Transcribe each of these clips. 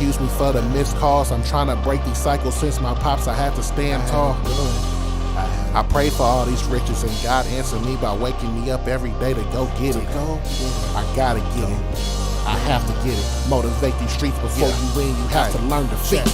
excuse me for the missed calls. I'm trying to break these cycles since my pops, I had to stand tall. I prayed for all these riches and God answered me by waking me up every day to go get it. I gotta get it. I have to get it. Motivate these streets before you win, you have to learn to fit.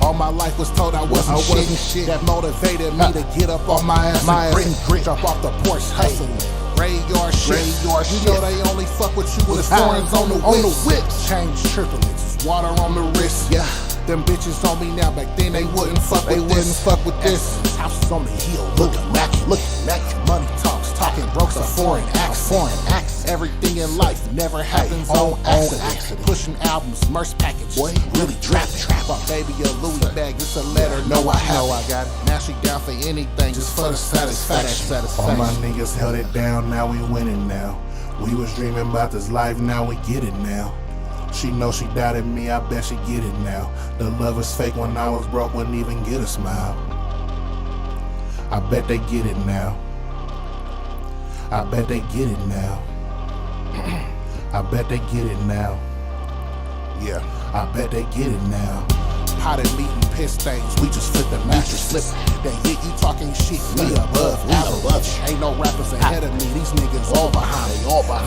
All my life was told I wasn't shit. That motivated me to get up on my ass and grit. Jump off the porch, hustling. Graveyard shit. You know they only fuck with you with foreigns on the whip. Change triplets, water on the wrist. Yeah. Them bitches on me now, back then they wouldn't fuck with this. Houses on the hill, looking immaculate. Money talks, talking brokes a foreign acts. Everything in life never happens on accident. Pushing albums, merch package, really trap. Bought baby a Louis bag, it's a letter. No, I got it. Now she down for anything, just for the satisfaction. All my niggas held it down, now we winning now. We was dreaming about this life, now we get it now. She know she doubted me, I bet she get it now. The love was fake when I was broke, wouldn't even get a smile. I bet they get it now. I bet they get it now. I bet they get it now. Yeah, I bet they get it now. Potted meat and piss stains, we just flip the mattress, slip. They hit you talking shit, we above average. Ain't no rappers ahead of me, these niggas all behind.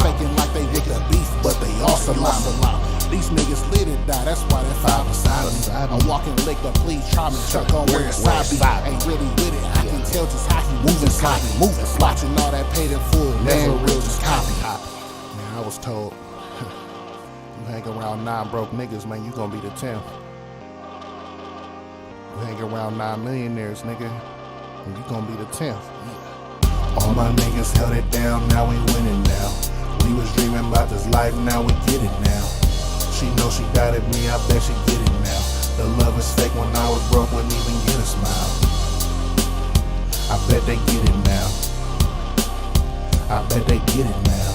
Faking like they with the beef, but they all salami. These niggas lit and die, that's why they five beside me. I'm walking lick, but please try me, check on where it's side be. Ain't really with it, I can tell just how he moving sloppy. Watching all that paid in full, never real, just copy. Man, I was told, you hang around 9 broke niggas, man, you gonna be the 10th. You hang around 9 millionaires, nigga, and you gonna be the 10th. All my niggas held it down, now we winning now. We was dreaming about this life, now we get it now. She know she doubted me, I bet she get it now. The love is fake when I was broke, wouldn't even get a smile. I bet they get it now. I bet they get it now.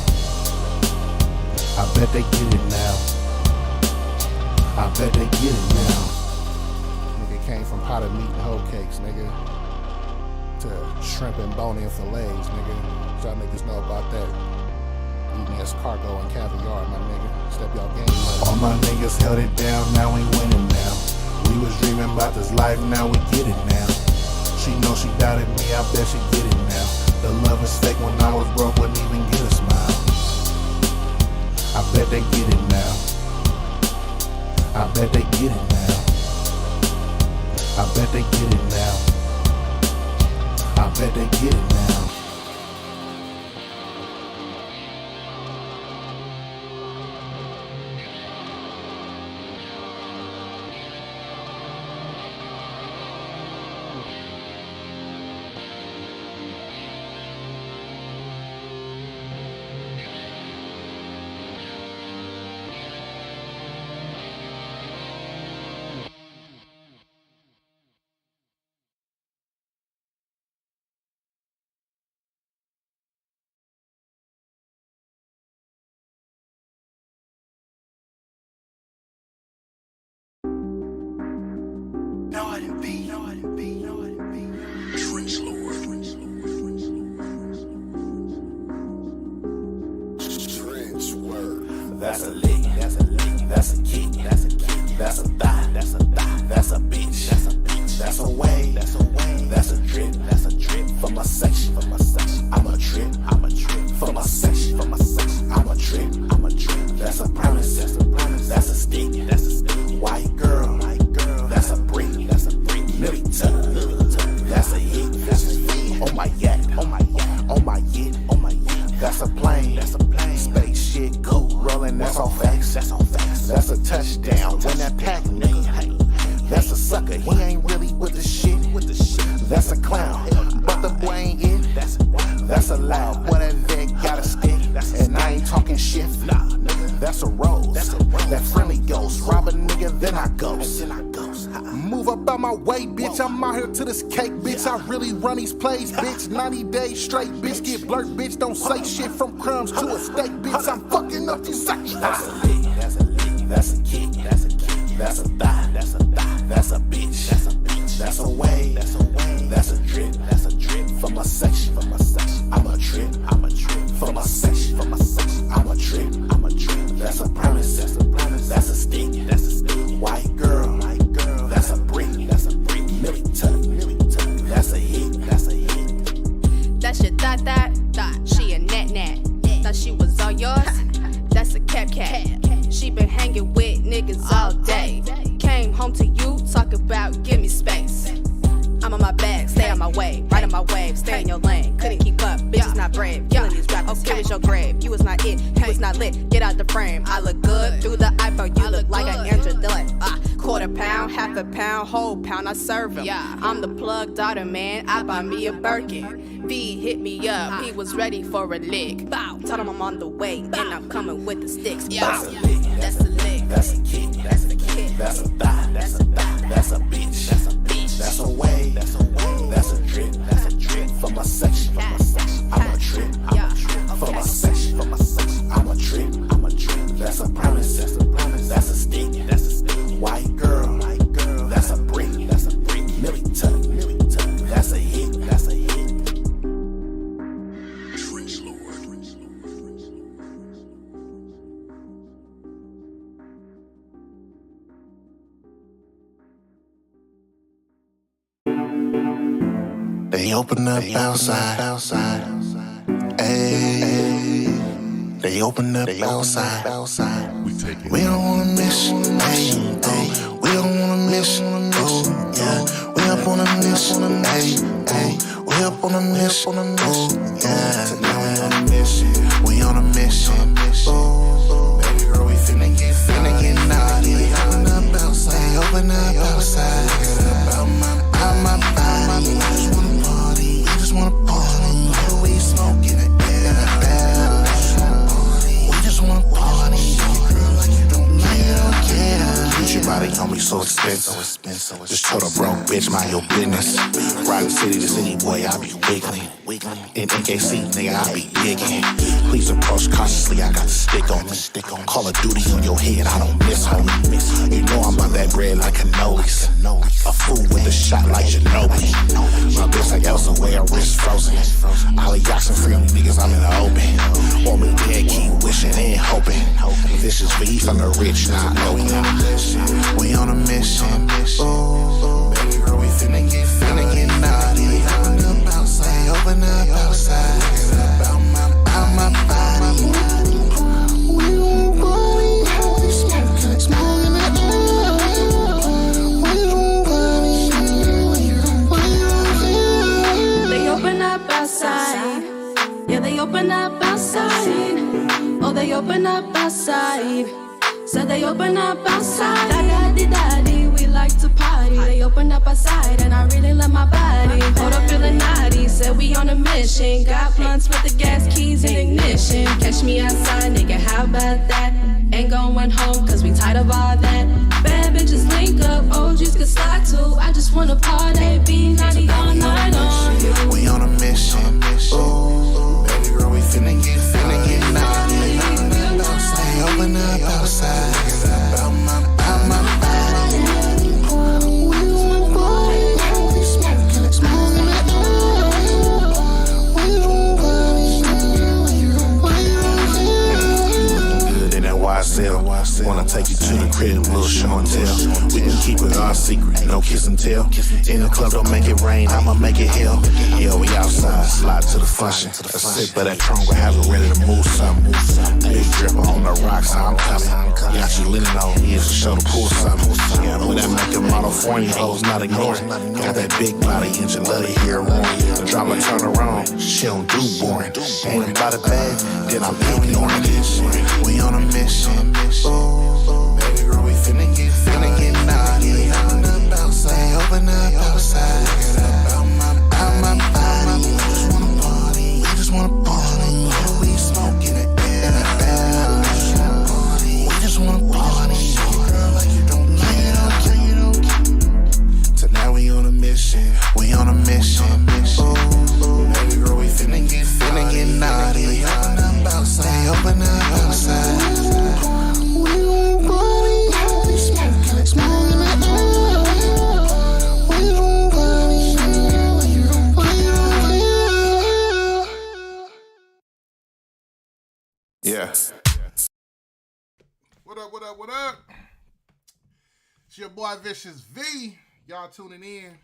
I bet they get it now. I bet they get it now. Nigga came from potted meat and hoe cakes, nigga, to shrimp and bone-in fillets, nigga. Y'all niggas know about that. Eating escargot and caviar, my nigga. Step y'all game up. All my niggas held it down, now we winning now. We was dreaming about this life, now we get it now. She know she doubted me, I bet she get it now. The love is fake when I was broke, wouldn't even get a smile. I bet they get it now. I bet they get it now. I bet they get it now. I bet they get it now. That's a lick, that's a lick, that's a kick, that's a kick, that's a thigh, that's a thigh, that's a bitch, that's a bitch, that's a way, that's a way, that's a drip, that's a drip for my section, for my section. I'm a trip, I'm a trip for my section, for my section. I'm a trip, I'm a trip. That's a promise, that's a promise, that's a stick, that's a stick. White girl, that's a brick, that's a brick. Millie tuck, that's a hit, that's a hit. Oh my yak, oh my yak, oh my yit, oh my yit. That's a plane, that's a plane. Space shit, cool, rolling, that's all facts, that's all facts. That's a touchdown, when that pack nigga, hey. That's a sucker, he ain't really with the shit, with the shit. That's a clown, but the boy ain't it. That's a loud, boy that vet got a stick. And I ain't talking shit, nah, nigga. That's a rose, that friendly ghost. Rob a nigga, then I ghost. Move up out my way, bitch. I'm out here to this cake, bitch. I really run these plays, bitch. 90 days straight, bitch. Get blurred, bitch. Don't say shit from crumbs to a steak, bitch. I'm fucking up these sections. That's a lick, that's a lick, that's a kick, that's a kick, that's a thigh, that's a thigh, that's a bitch, that's a bitch, that's a way, that's a way, that's a drip for my section, for my section. I'm a trip, I'm a trip for my section, for my section. I'm a trip, I'm a trip. That's a promise, that's a promise, that's a stick, that's a stick. I lit, get out the frame. I look good through the iPhone, you look like an Andrew Dillon. Quarter pound, half a pound, whole pound, I serve him. I'm the plug daughter, man, I buy me a Birkin. V hit me up, he was ready for a lick. Bow, told him I'm on the way, and I'm coming with the sticks. Bow. That's a lick, That's a kick, that's a kick, that's a thigh, that's a thigh, that's a bitch, that's a bitch, that's a way, that's a way, that's a drip, that's a drip for my section, for my section. I'm a trip, I'm a trip for my section, for my section. I'm a trip, I'm a trip. That's a promise, that's a promise, that's a stick, that's a stick. White girl, that's a brick, that's a brick. Millie tuck, that's a hit, that's a hit. They open up outside. Ayy. They open up outside. We don't wanna miss. Ayy. Oh. We don't wanna miss. Oh. Yeah. We up on a mission. Ayy. We up on a mission. Oh. Yeah. Now we on a mission. We on a mission. Oh. Baby girl, we finna get naughty. They open up outside. They open up outside. Out my body. We just wanna party. We smoking it. We just wanna party. Girl, like you don't like it, yeah. Get your body on me so expensive. Just told a broke bitch, mind your business. Riding city to city, boy, I be wiggling. In NKC, nigga, I be digging. Please approach cautiously, I got the stick on me. Call of Duty on your head, I don't miss, homie. You know I'm on that bread like cannolis. A fool with a shot like Ginobili. My bitch like Elsa, way her wrist frozen. Ollie Jackson, free on niggas, I'm in the open. Want me dead, keep wishing and hoping. Vicious V from the rich, not Oakland. We on a mission. Oh, baby girl, we finna get naughty. They open up outside. Out my body. We won't party. Smoking it. We won't party. They open up outside. Yeah, they open up outside. Oh, they open up outside. Said they open up outside. Daddy, we like to party. They open up outside and I really love my body. Hold up feeling naughty, said we on a mission. Got blunts with the gas keys and ignition. Catch me outside, nigga, how about that? Ain't going home cause we tired of all that. Bad bitches link up, OGs can slide too. I just wanna party, be naughty all night long. We on a mission. Oh, baby girl, we finna get naughty. They open up outside. Out my body. We won't party. Smoking it. We won't party. Good in that YSL. Wanna take you to the crib, little show and tell. We can keep it our secret, no kiss and tell. In the club, don't make it rain, I'ma make it hell. Yeah, we outside, slide to the function. A sip of that Tron, we have it ready to move something. Big dripper on the rocks, how I'm coming. Got you linen on ears to show the pool something. Yeah, with that make them California hoes not ignoring. Got that big body, engine love to hear roaring. The drama turn around, she don't do boring. Ain't about it bad, then I'm ignoring this. We on a mission. Oh, baby girl, we finna get naughty. They open up outside. Out my body. We just wanna party. We smoking it. We just wanna party. Girl, like you don't like it. Tonight we on a mission. We on a mission. Oh, baby girl, we finna get naughty. They open up outside. We won't party. Smoking it. We won't party. Yeah. What up? It's your boy Vicious V. Y'all tuning in.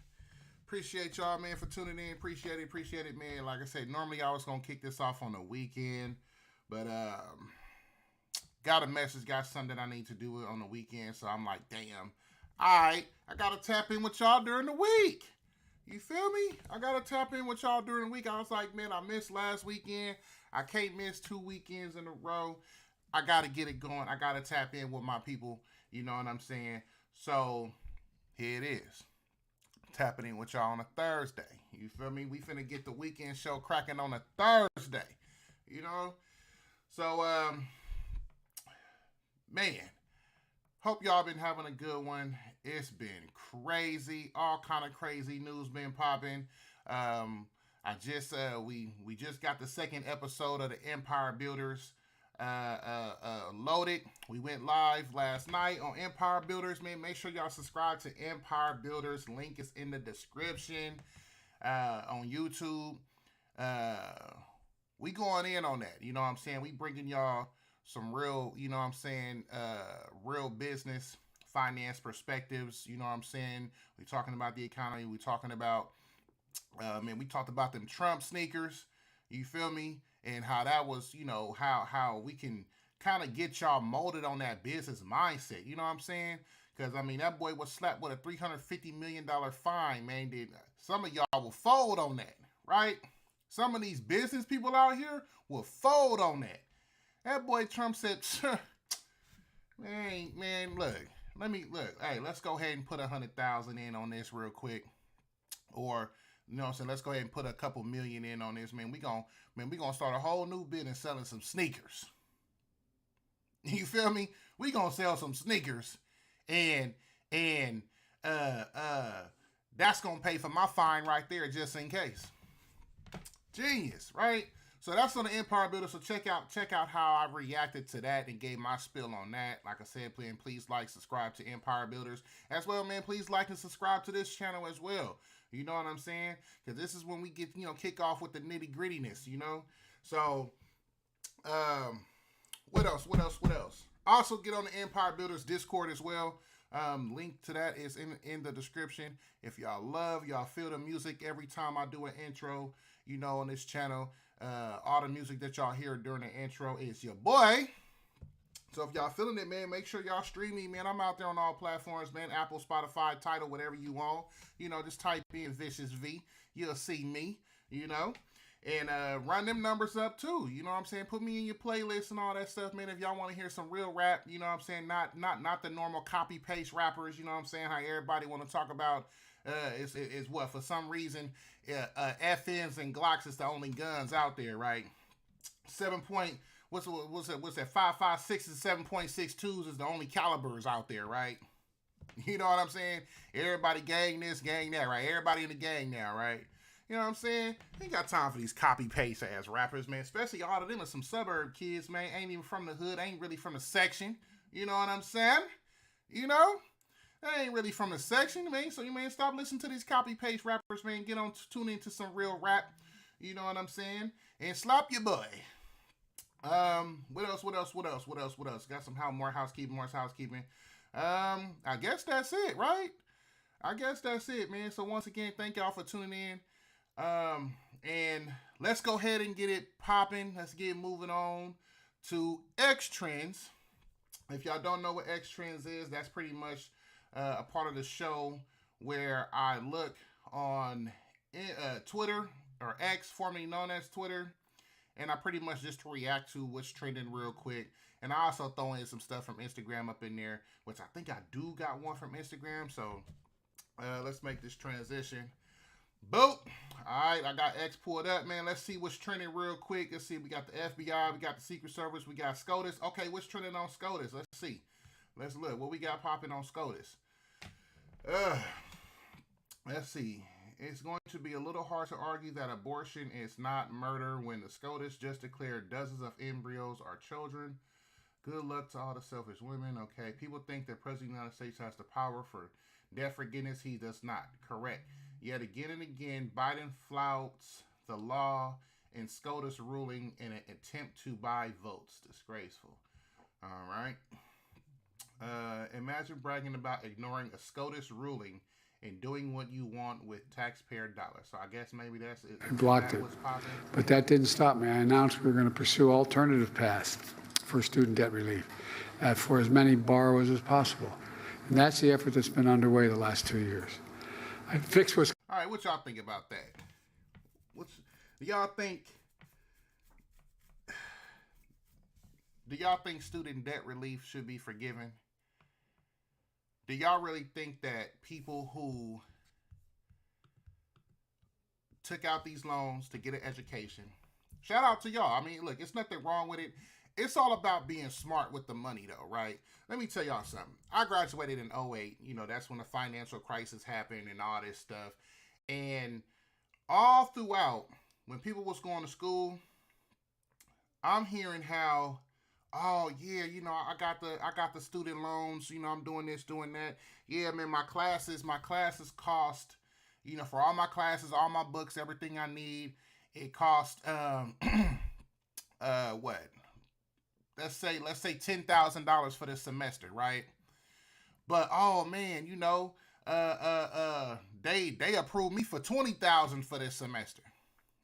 Appreciate y'all, man, for tuning in. Appreciate it, man. Like I said, normally I was gonna kick this off on the weekend, but got a message, got something that I need to do on the weekend, so I'm like, damn. Alright, I gotta tap in with y'all during the week. You feel me? I gotta tap in with y'all during the week. I was like, man, I missed last weekend. I can't miss 2 weekends in a row. I got to get it going. I got to tap in with my people. You know what I'm saying? So here it is. Tapping in with y'all on a Thursday. You feel me? We finna get the weekend show cracking on a Thursday. You know? So, man, hope y'all been having a good one. It's been crazy. All kind of crazy news been popping. We just got the second episode of the Empire Builders loaded. We went live last night on Empire Builders, man. Make sure y'all subscribe to Empire Builders. Link is in the description on YouTube. We going in on that. You know what I'm saying? We bringing y'all some real, you know what I'm saying, real business, finance perspectives. You know what I'm saying? We talking about the economy. We talking about, man, we talked about them Trump sneakers. You feel me? And how that was, you know, how we can kind of get y'all molded on that business mindset. You know what I'm saying? Because, I mean, that boy was slapped with a $350 million fine, man. Some of y'all will fold on that, right? Some of these business people out here will fold on that. That boy Trump said, man, look, hey, let's go ahead and put 100,000 in on this real quick. Or, you know what I'm saying, let's go ahead and put a couple million in on this, man. We gonna start a whole new business selling some sneakers. You feel me? We gonna sell some sneakers and that's gonna pay for my fine right there just in case. Genius, right? So that's on the Empire Builder. So check out how I reacted to that and gave my spill on that. Like I said, please like, subscribe to Empire Builders as well, man. Please like and subscribe to this channel as well. You know what I'm saying? Because this is when we get, you know, kick off with the nitty grittiness, you know? So, what else? Also get on the Empire Builders Discord as well. Link to that is in the description. If y'all feel the music every time I do an intro, you know, on this channel, all the music that y'all hear during the intro is your boy. So if y'all feeling it, man, make sure y'all stream me, man. I'm out there on all platforms, man. Apple, Spotify, Tidal, whatever you want. You know, just type in Vicious V. You'll see me, you know. And run them numbers up, too. You know what I'm saying? Put me in your playlist and all that stuff, man. If y'all want to hear some real rap, you know what I'm saying? Not the normal copy-paste rappers, you know what I'm saying? How everybody want to talk about is what? For some reason, FNs and Glocks is the only guns out there, right? What's that? 5.56 and 7.62s is the only calibers out there, right? You know what I'm saying? Everybody gang this, gang that, right? Everybody in the gang now, right? You know what I'm saying? Ain't got time for these copy-paste ass rappers, man. Especially all of them are some suburb kids, man. Ain't even from the hood. Ain't really from the section. You know what I'm saying? You know? They ain't really from the section, man. So, you man, stop listening to these copy-paste rappers, man. Get on, tune into some real rap. You know what I'm saying? And slap your boy. What else? Got some more housekeeping. I guess that's it, right? I guess that's it, man. So once again, thank y'all for tuning in. And let's go ahead and get it popping. Let's get moving on to X Trends. If y'all don't know what X Trends is, that's pretty much a part of the show where I look on Twitter, or X, formerly known as Twitter, and I pretty much just react to what's trending real quick. And I also throw in some stuff from Instagram up in there, which I think I do got one from Instagram. So let's make this transition. Boop. Alright, I got X pulled up, man. Let's see what's trending real quick. Let's see. We got the FBI, we got the Secret Service, we got SCOTUS. Okay, what's trending on SCOTUS? Let's see. Let's look. What we got popping on SCOTUS? Let's see. It's going to be a little hard to argue that abortion is not murder when the SCOTUS just declared dozens of embryos are children. Good luck to all the selfish women. Okay, people think that President of the United States has the power for debt forgiveness. He does not. Correct. Yet again and again, Biden flouts the law and SCOTUS ruling in an attempt to buy votes. Disgraceful. All right. Imagine bragging about ignoring a SCOTUS ruling and doing what you want with taxpayer dollars. So I guess maybe that's it. I blocked it. But that didn't stop me. I announced we were going to pursue alternative paths for student debt relief for as many borrowers as possible. And that's the effort that's been underway the last 2 years. I fixed what's... All right, what y'all think about that? Do y'all think Do y'all think student debt relief should be forgiven? Do y'all really think that people who took out these loans to get an education, shout out to y'all. I mean, look, it's nothing wrong with it. It's all about being smart with the money, though, right? Let me tell y'all something. I graduated in '08. You know, that's when the financial crisis happened and all this stuff. And all throughout, when people was going to school, I'm hearing how, oh yeah, you know, I got the student loans, you know, I'm doing this, doing that. Yeah, man, my classes cost, you know, for all my classes, all my books, everything I need, it cost what? Let's say $10,000 for this semester, right? But oh man, you know, they approved me for $20,000 for this semester,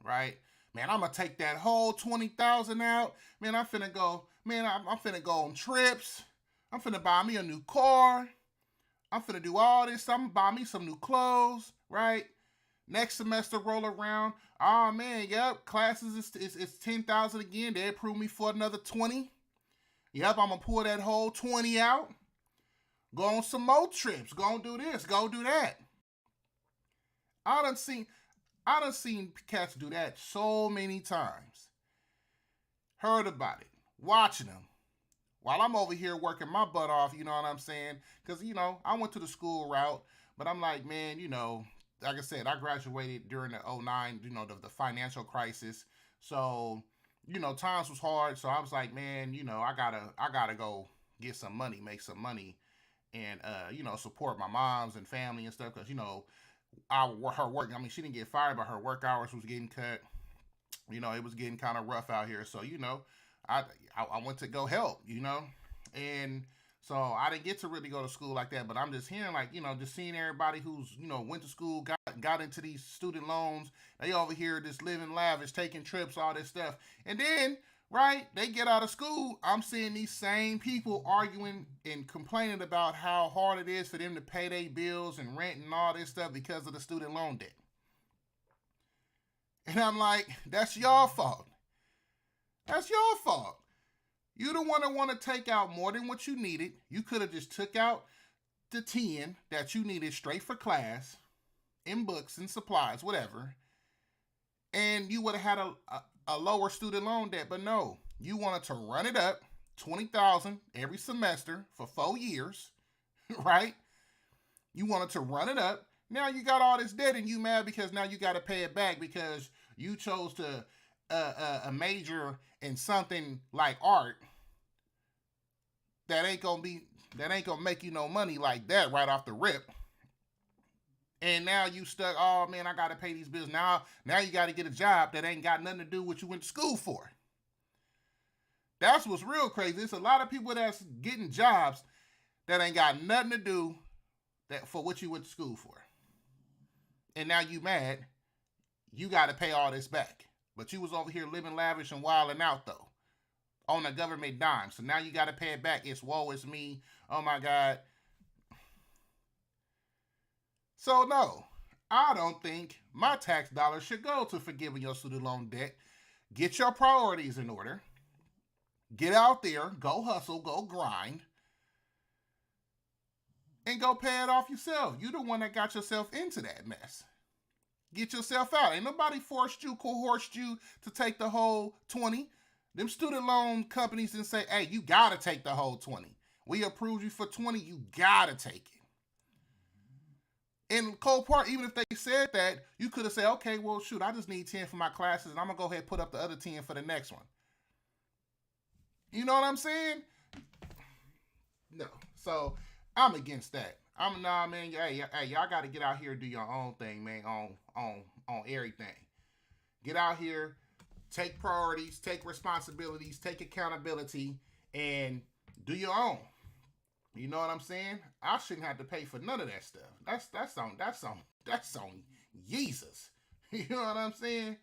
right? Man, I'm gonna take that whole $20,000 out. Man, I'm finna go. Man, I'm finna go on trips. I'm finna buy me a new car. I'm finna do all this. I'm gonna buy me some new clothes, right? Next semester roll around. Oh man, yep. Classes is 10,000 again. They approved me for another 20. Yep, I'm gonna pull that whole 20 out. Go on some more trips. Go do this. Go do that. I done seen cats do that so many times. Heard about it. Watching them. While I'm over here working my butt off, you know what I'm saying? Because, you know, I went to the school route, but I'm like, man, you know, like I said, I graduated during the '09, you know, the financial crisis. So, you know, times was hard. So I was like, man, you know, I gotta go get some money, make some money, and you know, support my moms and family and stuff. Because, you know, her work, I mean, she didn't get fired, but her work hours was getting cut. You know, it was getting kind of rough out here. So, you know, I went to go help, you know, and so I didn't get to really go to school like that. But I'm just hearing, like, you know, just seeing everybody who's, you know, went to school, got into these student loans. They over here just living lavish, taking trips, all this stuff. And then, right, they get out of school. I'm seeing these same people arguing and complaining about how hard it is for them to pay their bills and rent and all this stuff because of the student loan debt. And I'm like, that's your fault. That's your fault. You don't want to take out more than what you needed. You could have just took out the 10 that you needed straight for class, in books and supplies, whatever, and you would have had a lower student loan debt. But no, you wanted to run it up, $20,000 every semester for 4 years, right? You wanted to run it up. Now you got all this debt and you mad because now you got to pay it back because you chose to a major in something like art that ain't gonna make you no money like that right off the rip. And now you stuck, oh man, I gotta pay these bills. Now you gotta get a job that ain't got nothing to do with what you went to school for. That's what's real crazy. There's a lot of people that's getting jobs that ain't got nothing to do for what you went to school for. And now you mad, you gotta pay all this back. But you was over here living lavish and wilding out though, on a government dime. So now you got to pay it back. It's woe is me. Oh my God. So no, I don't think my tax dollars should go to forgiving your student loan debt. Get your priorities in order. Get out there, go hustle, go grind, and go pay it off yourself. You the one that got yourself into that mess. Get yourself out. Ain't nobody coerced you to take the whole 20. Them student loan companies didn't say, hey, you got to take the whole 20. We approved you for 20. You got to take it. In cold part, even if they said that, you could have said, okay, well, shoot, I just need 10 for my classes, and I'm going to go ahead and put up the other 10 for the next one. You know what I'm saying? No. So I'm against that. Nah, man. Hey, y'all got to get out here and do your own thing, man. On everything. Get out here, take priorities, take responsibilities, take accountability, and do your own. You know what I'm saying? I shouldn't have to pay for none of that stuff. That's on Jesus. You know what I'm saying?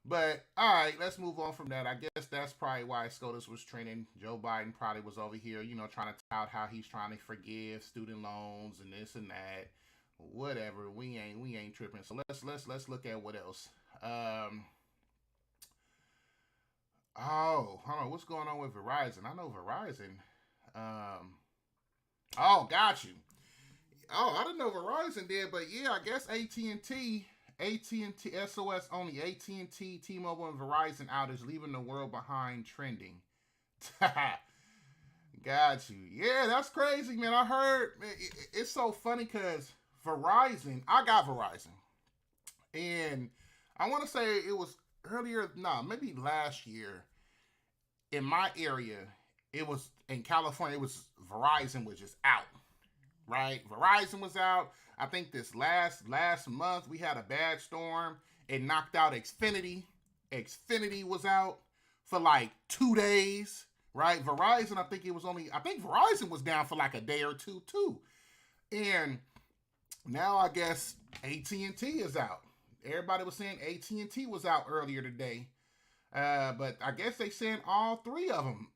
But all right, let's move on from that. I guess that's probably why SCOTUS was trending. Joe Biden probably was over here, you know, trying to tout how he's trying to forgive student loans and this and that. Whatever. We ain't tripping. So let's look at what else. Oh, hold on. What's going on with Verizon? I know Verizon. Um, oh, got you. Oh, I didn't know Verizon did, but yeah, I guess AT&T SOS only AT&T, T-Mobile, and Verizon outage leaving the world behind trending. Got you. Yeah, that's crazy, man. I heard. It's so funny because Verizon. I got Verizon, and I want to say it was earlier. Nah, maybe last year in my area. It was in California. It was Verizon was just out. Right, Verizon was out. I think this last month we had a bad storm. It knocked out Xfinity. Xfinity was out for like 2 days. Right, Verizon. I think Verizon was down for like a day or two too. And now I guess AT&T is out. Everybody was saying AT&T was out earlier today, but I guess they saying all three of them.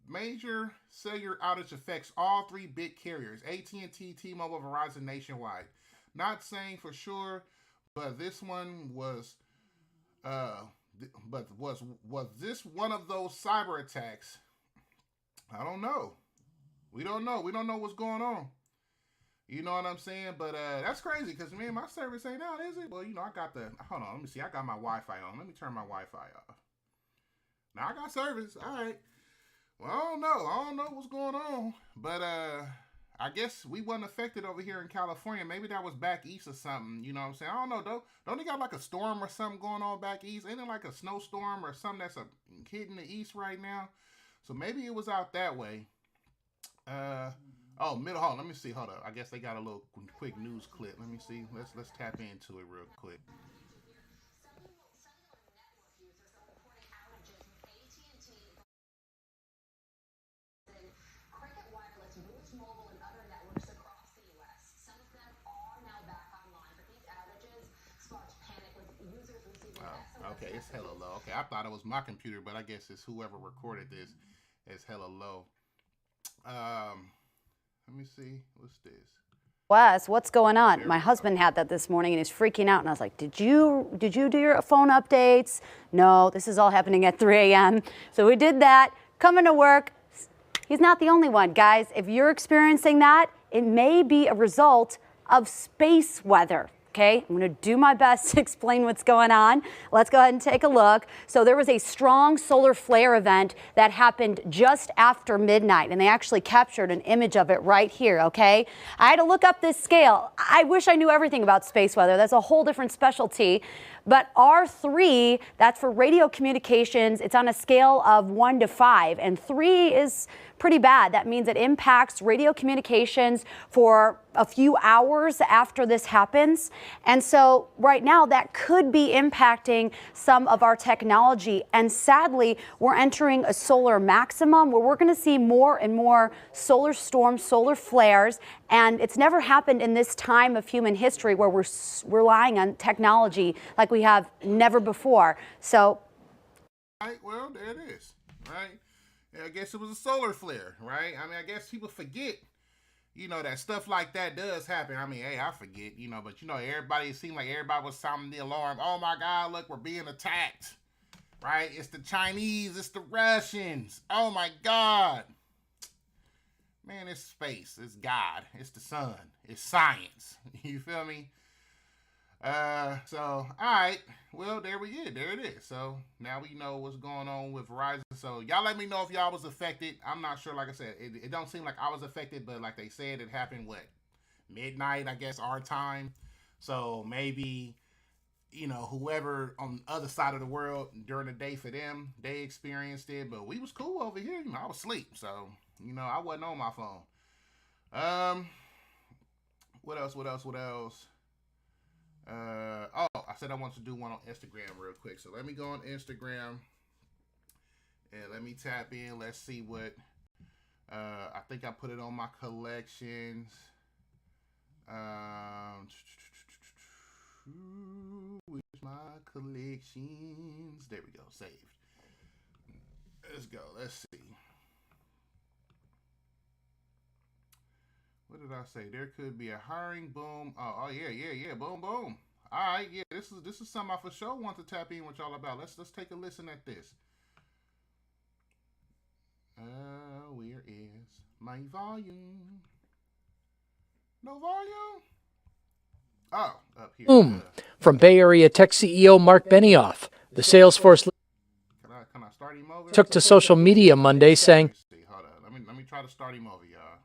Major cellular outage affects all three big carriers: AT&T, T-Mobile, Verizon nationwide. Not saying for sure, but this one was, was this one of those cyber attacks? I don't know. We don't know. We don't know what's going on. You know what I'm saying? But that's crazy because man, my service ain't out, is it? Well, I got the. Hold on, let me see. I got my Wi-Fi on. Let me turn my Wi-Fi off. Now I got service. All right. Well, I don't know. I don't know what's going on. But I guess we wasn't affected over here in California. Maybe that was back east or something. You know what I'm saying? I don't know, though. Don't they got like a storm or something going on back east? Ain't it like a snowstorm or something that's hitting the east right now? So maybe it was out that way. Middle. Hold on, let me see. Hold up. I guess they got a little quick news clip. Let me see. Let's tap into it real quick. Okay, it's hella low. Okay, I thought it was my computer, but I guess it's whoever recorded this. It's hella low. Let me see. What's this? Wes, what's going on? My husband had that this morning and he's freaking out. And I was like, did you do your phone updates? No, this is all happening at 3 a.m. So we did that. Coming to work. He's not the only one, guys. If you're experiencing that, it may be a result of space weather. Okay, I'm going to do my best to explain what's going on. Let's go ahead and take a look. So there was a strong solar flare event that happened just after midnight, and they actually captured an image of it right here, okay? I had to look up this scale. I wish I knew everything about space weather. That's a whole different specialty. But R3, that's for radio communications. It's on a scale of 1 to 5, and 3 is pretty bad. That means it impacts radio communications for a few hours after this happens. And so right now that could be impacting some of our technology. And sadly, we're entering a solar maximum where we're going to see more and more solar storms, solar flares. And it's never happened in this time of human history where we're relying on technology like we have never before. So. Right, well, there it is, right? I guess it was a solar flare, right? I mean, I guess people forget, that stuff like that does happen. I mean, hey, I forget, but everybody, it seemed like everybody was sounding the alarm. Oh my God, look, we're being attacked, right? It's the Chinese, it's the Russians. Oh my God. Man, it's space, it's God, it's the sun, it's science. You feel me? So, all right. Well, there it is. So now we know what's going on with Verizon. So y'all let me know if y'all was affected. I'm not sure. Like I said, it don't seem like I was affected, but like they said, it happened midnight, I guess, our time. So maybe, whoever on the other side of the world during the day for them, they experienced it. But we was cool over here. I was asleep. So, I wasn't on my phone. What else? I said I want to do one on Instagram real quick. So let me go on Instagram and let me tap in. Let's see what, I think I put it on my collections. Where's my collections? There we go. Saved. Let's go. Let's see. What did I say? There could be a hiring boom. Oh yeah. Boom. All right, yeah. This is something I for sure want to tap in with y'all about. Let's take a listen at this. My volume. No volume? Oh, up here. Boom. From Bay Area tech CEO Mark Benioff, the Salesforce Can I start him over? took to social media Monday saying, Hold on. Let me try to start him over, y'all.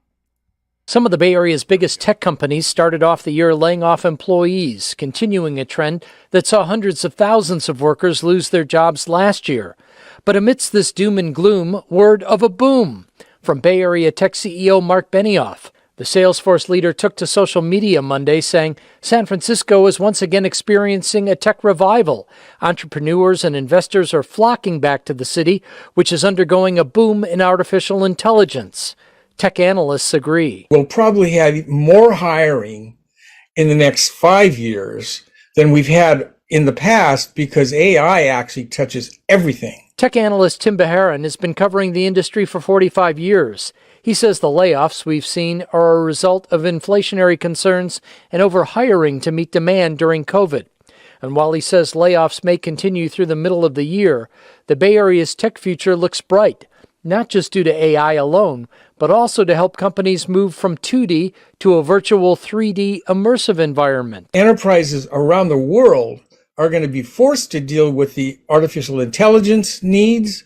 some of the Bay Area's biggest tech companies started off the year laying off employees, continuing a trend that saw hundreds of thousands of workers lose their jobs last year. But amidst this doom and gloom, word of a boom. From Bay Area tech CEO Mark Benioff, the Salesforce leader took to social media Monday saying San Francisco is once again experiencing a tech revival. Entrepreneurs and investors are flocking back to the city, which is undergoing a boom in artificial intelligence. Tech analysts agree. We'll probably have more hiring in the next 5 years than we've had in the past because AI actually touches everything. Tech analyst Tim Beharan has been covering the industry for 45 years. He says the layoffs we've seen are a result of inflationary concerns and overhiring to meet demand during COVID. And while he says layoffs may continue through the middle of the year, the Bay Area's tech future looks bright, not just due to AI alone, but also to help companies move from 2D to a virtual 3D immersive environment. Enterprises around the world are going to be forced to deal with the artificial intelligence needs,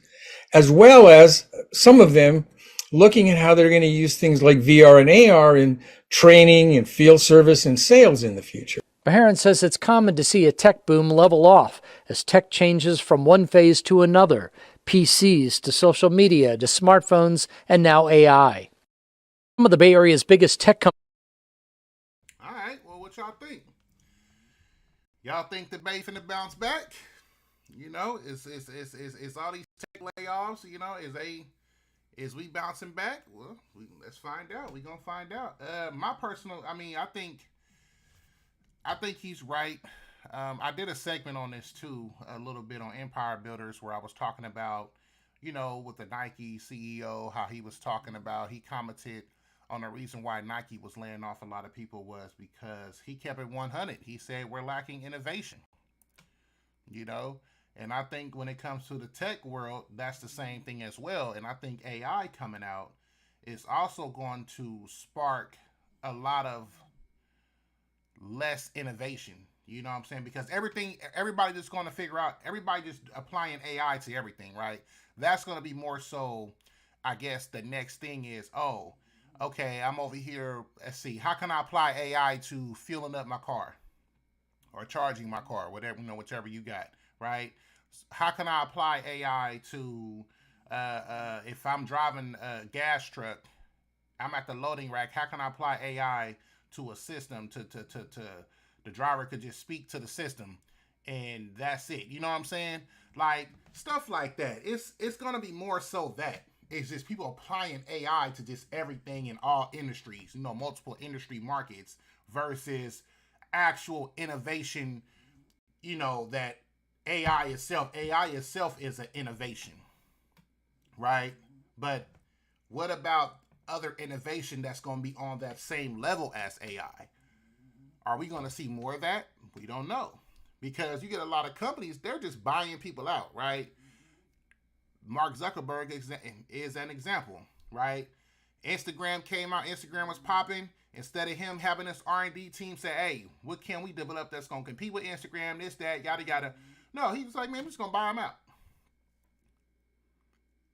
as well as some of them looking at how they're going to use things like VR and AR in training and field service and sales in the future. Beharan says it's common to see a tech boom level off as tech changes from one phase to another, PCs to social media to smartphones and now AI. Some of the Bay Area's biggest tech companies. All right, well, what y'all think? Y'all think the Bay finna bounce back? You know, it's all these tech layoffs, you know, is we bouncing back? Well, let's find out. We gonna find out. My personal, I think he's right. I did a segment on this too, a little bit on Empire Builders, where I was talking about, you know, with the Nike CEO, how he was talking about, he commented on the reason why Nike was laying off a lot of people was because he kept it 100. He said we're lacking innovation, you know, and I think when it comes to the tech world, that's the same thing as well. And I think AI coming out is also going to spark a lot of less innovation. You know what I'm saying? Because everybody just going to figure out, everybody just applying AI to everything, right? That's going to be more so, I guess the next thing is, oh, okay, I'm over here, let's see, how can I apply AI to fueling up my car or charging my car, whatever, you know, whichever you got, right? How can I apply AI to, if I'm driving a gas truck, I'm at the loading rack, how can I apply AI to a system to the driver could just speak to the system and that's it. You know what I'm saying? Like stuff like that. It's going to be more so that it's just people applying AI to just everything in all industries, you know, multiple industry markets versus actual innovation, you know, that AI itself is an innovation, right? But what about other innovation that's going to be on that same level as AI? Are we going to see more of that? We don't know. Because you get a lot of companies, they're just buying people out, right? Mark Zuckerberg is an example, right? Instagram came out, Instagram was popping. Instead of him having this R&D team say, hey, what can we develop that's going to compete with Instagram, this, that, yada, yada. No, he was like, man, I'm just going to buy them out.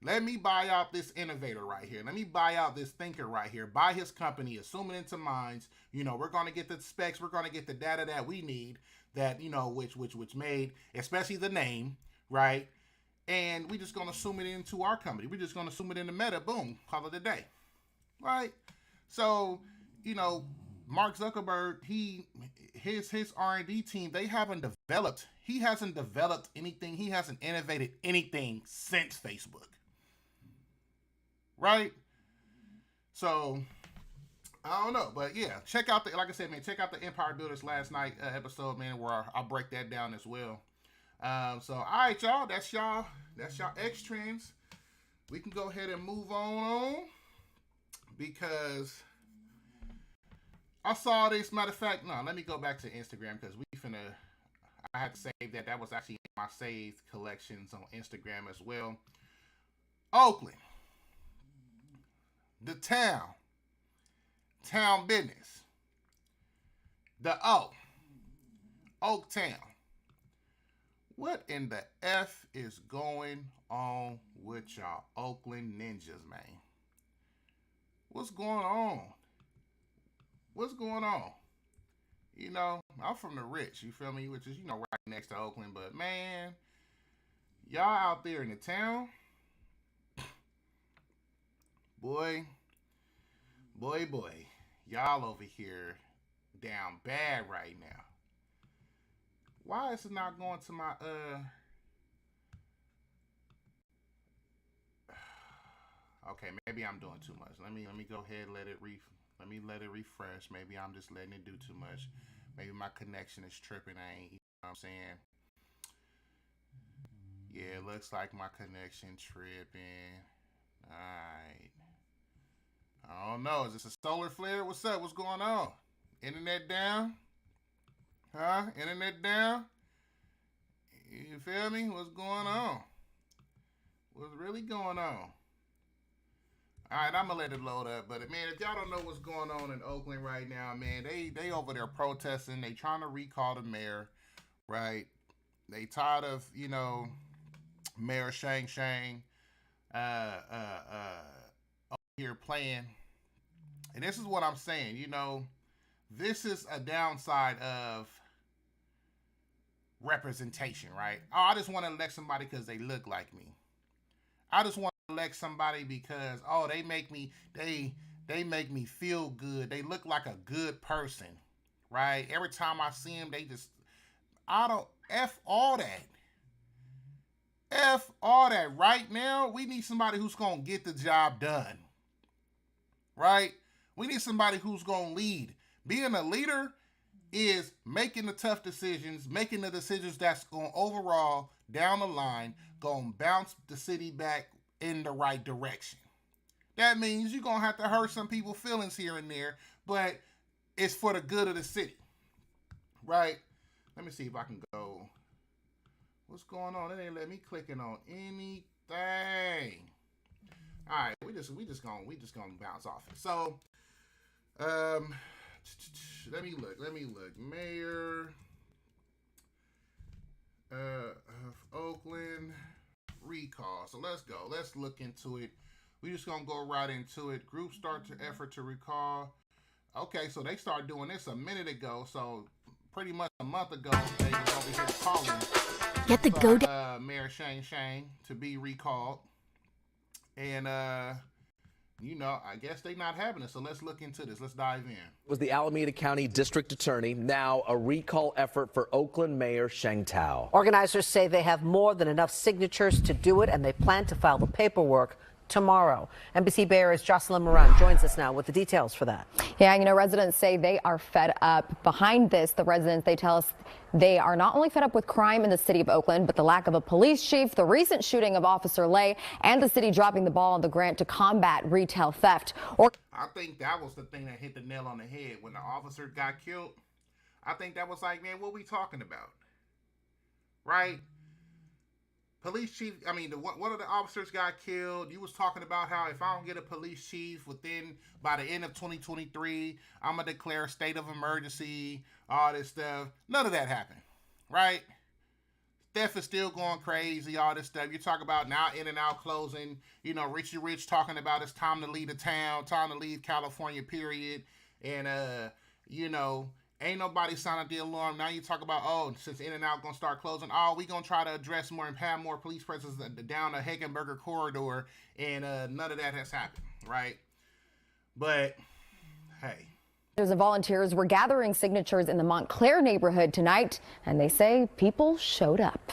Let me buy out this innovator right here. Let me buy out this thinker right here. Buy his company, assume it into minds. You know, we're going to get the specs. We're going to get the data that we need that, you know, which made, especially the name, right? And we're just going to assume it into our company. We're just going to assume it into Meta. Boom. Call it a day. Right? So, you know, Mark Zuckerberg, his R&D team, he hasn't developed anything. He hasn't innovated anything since Facebook. Right? So, I don't know. But yeah, check out like I said, man, check out the Empire Builders last night episode, man, where I'll break that down as well. So, all right, y'all. That's y'all X Trends. We can go ahead and move on because I saw this. Matter of fact, no, let me go back to Instagram because I had to save that. That was actually in my saved collections on Instagram as well. Oakland. the town business, the Oaktown. What in the F is going on with y'all Oakland ninjas, man? What's going on? What's going on? You know, I'm from the rich, you feel me? Which is, you know, right next to Oakland. But, man, y'all out there in the town, boy, y'all over here down bad right now. Why is it not going to my, okay, maybe I'm doing too much. Let me go ahead and let it refresh. Maybe I'm just letting it do too much. Maybe my connection is tripping. You know what I'm saying? Yeah, it looks like my connection tripping. Alright. I don't know. Is this a solar flare? What's up? What's going on? Internet down? Huh? Internet down? You feel me? What's going on? What's really going on? Alright, I'm gonna let it load up. But man, if y'all don't know what's going on in Oakland right now, man, they over there protesting. They trying to recall the mayor, right? They tired of, you know, Mayor Shang here playing. And this is what I'm saying, you know, this is a downside of representation, right? Oh, I just want to elect somebody because they look like me. I just want to elect somebody because, oh, they make me feel good. They look like a good person, right? Every time I see them, F all that. F all that. Right now, we need somebody who's going to get the job done, right? We need somebody who's going to lead. Being a leader is making the tough decisions, making the decisions that's going to overall, down the line, going to bounce the city back in the right direction. That means you're going to have to hurt some people's feelings here and there, but it's for the good of the city, right? Let me see if I can go. What's going on? It ain't let me clicking on anything. All right, we just gonna bounce off it. So, let me look. Mayor of Oakland recall. So let's go. Let's look into it. We just gonna go right into it. Group start to effort to recall. Okay, so they started doing this a minute ago. So pretty much a month ago, they was over here calling. Get the go down. Mayor Shang to be recalled. And, you know, I guess they not having it. So let's look into this. Let's dive in. Was the Alameda County District Attorney, now a recall effort for Oakland Mayor Sheng Tao. Organizers say they have more than enough signatures to do it, and they plan to file the paperwork tomorrow. NBC Bay Area's Jocelyn Moran joins us now with the details for that. Yeah, you know, residents say they are fed up. Behind this, the residents, they tell us they are not only fed up with crime in the city of Oakland, but the lack of a police chief, the recent shooting of Officer Lay, and the city dropping the ball on the grant to combat retail theft. I think that was the thing that hit the nail on the head when the officer got killed. I think that was like, man, what we talking about? Right? Police chief, I mean, one of the officers got killed. You was talking about how if I don't get a police chief by the end of 2023, I'm going to declare a state of emergency, all this stuff. None of that happened, right? Theft is still going crazy, all this stuff. You talk about now In-N-Out closing, you know, Richie Rich talking about it's time to leave the town, time to leave California, period. And, you know, ain't nobody sounded the alarm. Now you talk about, oh, since In-N-Out gonna start closing, oh, we gonna try to address more and have more police presence down the Hagenberger corridor, and none of that has happened, right? But hey. And volunteers were gathering signatures in the Montclair neighborhood tonight, and they say people showed up.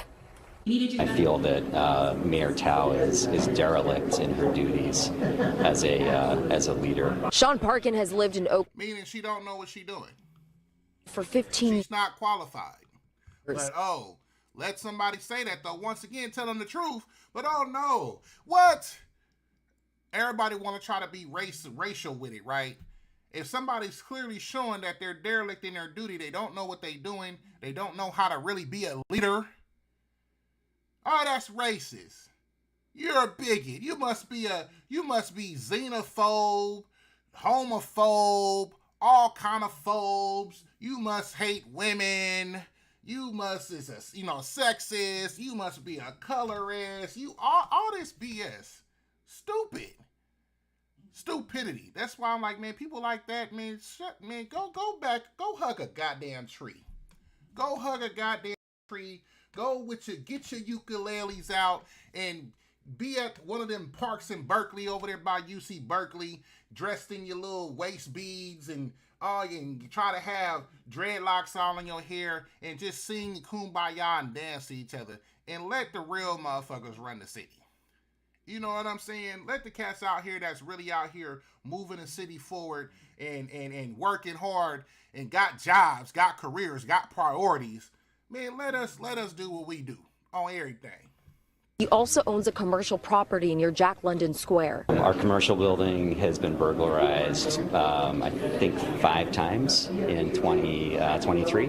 I feel that Mayor Tao is derelict in her duties as a leader. Sean Parkin has lived in Oakland. Meaning she don't know what she's doing. For 15 years. She's not qualified. But, oh, let somebody say that, though. Once again, tell them the truth. But, oh, no. What? Everybody want to try to be racial with it, right? If somebody's clearly showing that they're derelict in their duty, they don't know what they're doing, they don't know how to really be a leader, oh, that's racist. You're a bigot. You must be xenophobe, homophobe, all kind of phobes. You must hate women. You must sexist. You must be a colorist. You all this BS. Stupid. Stupidity. That's why I'm like, man, people like that, man, go back, go hug a goddamn tree. Go hug a goddamn tree. Go get your ukuleles out and be at one of them parks in Berkeley over there by UC Berkeley, dressed in your little waist beads and try to have dreadlocks all in your hair and just sing Kumbaya and dance to each other and let the real motherfuckers run the city. You know what I'm saying? Let the cats out here that's really out here moving the city forward and working hard and got jobs, got careers, got priorities. Man, let us do what we do on everything. He also owns a commercial property near Jack London Square. Our commercial building has been burglarized, I think 5 times in 2023,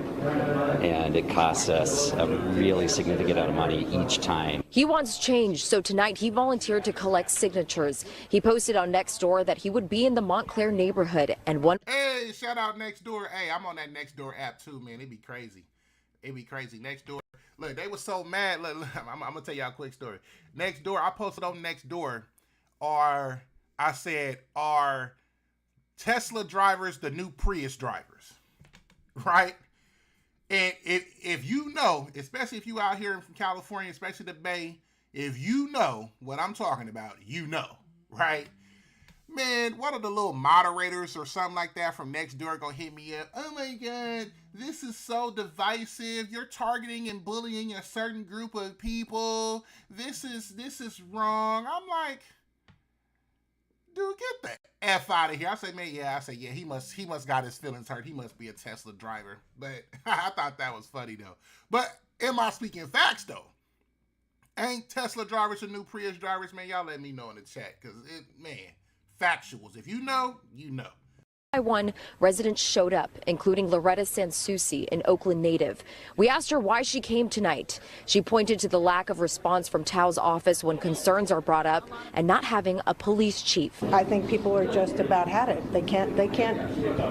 and it costs us a really significant amount of money each time. He wants change, so tonight he volunteered to collect signatures. He posted on Nextdoor that he would be in the Montclair neighborhood, and one. Hey, shout out Nextdoor. Hey, I'm on that Nextdoor app too, man. It'd be crazy. Nextdoor. Look, they were so mad. Look, I'm gonna tell y'all a quick story. Nextdoor, I posted on Nextdoor, are Tesla drivers the new Prius drivers, right? And if you know, especially if you out here from California, especially the Bay, if you know what I'm talking about, you know, right? Man, one of the little moderators or something like that from Nextdoor gonna hit me up. Oh my God, this is so divisive. You're targeting and bullying a certain group of people. This is wrong. I'm like, dude, get the F out of here. I say, he must got his feelings hurt. He must be a Tesla driver. But I thought that was funny though. But am I speaking facts though? Ain't Tesla drivers the new Prius drivers? Man, y'all let me know in the chat, cause factuals. If you know, you know. One residents showed up, including Loretta Sansucci, an Oakland native. We asked her why she came tonight. She pointed to the lack of response from Tao's office when concerns are brought up and not having a police chief. I think people are just about had it. They can't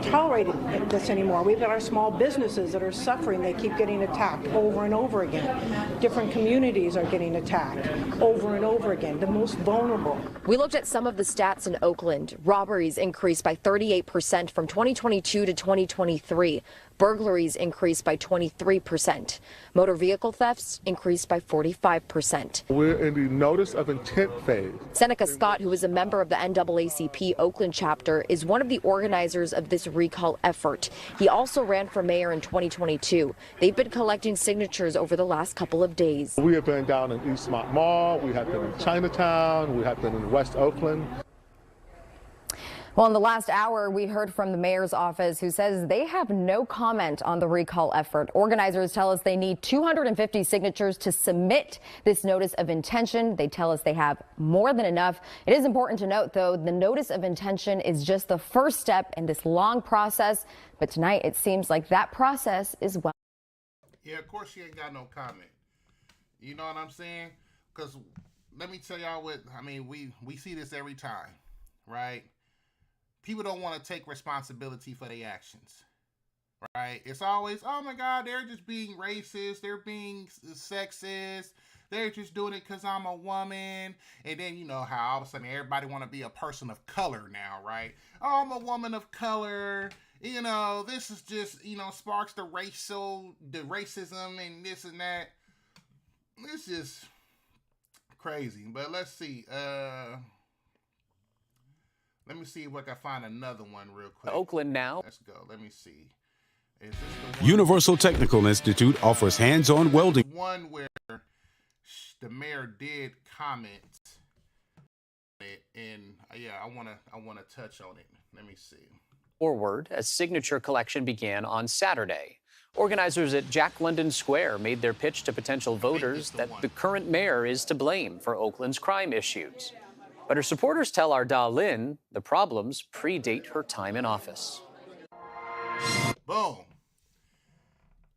tolerate this anymore. We've got our small businesses that are suffering. They keep getting attacked over and over again. Different communities are getting attacked over and over again, the most vulnerable. We looked at some of the stats in Oakland. Robberies increased by 38% from 2022 to 2023. Burglaries increased by 23%. Motor vehicle thefts increased by 45%. We're in the notice of intent phase. Seneca Scott, who is a member of the NAACP Oakland chapter, is one of the organizers of this recall effort. He also ran for mayor in 2022. They've been collecting signatures over the last couple of days. We have been down in Eastmont Mall. We have been in Chinatown. We have been in West Oakland. Well, in the last hour, we heard from the mayor's office, who says they have no comment on the recall effort. Organizers tell us they need 250 signatures to submit this notice of intention. They tell us they have more than enough. It is important to note, though, the notice of intention is just the first step in this long process. But tonight, it seems like that process is well. Yeah, of course she ain't got no comment. You know what I'm saying? Because let me tell y'all what, I mean, we see this every time, right? People don't want to take responsibility for their actions, right? It's always, oh my God, they're just being racist. They're being sexist. They're just doing it because I'm a woman. And then, you know, how all of a sudden everybody want to be a person of color now, right? Oh, I'm a woman of color. You know, this is just, you know, sparks the racism and this and that. It's just crazy. But let's see. Let me see if I can find another one real quick. Oakland now. Let's go. Let me see. Universal Technical Institute offers hands-on welding. One where the mayor did comment on it, and yeah, I wanna touch on it. Let me see. Forward as signature collection began on Saturday. Organizers at Jack London Square made their pitch to potential voters that the current mayor is to blame for Oakland's crime issues. But her supporters tell Arda Lynn the problems predate her time in office. Boom.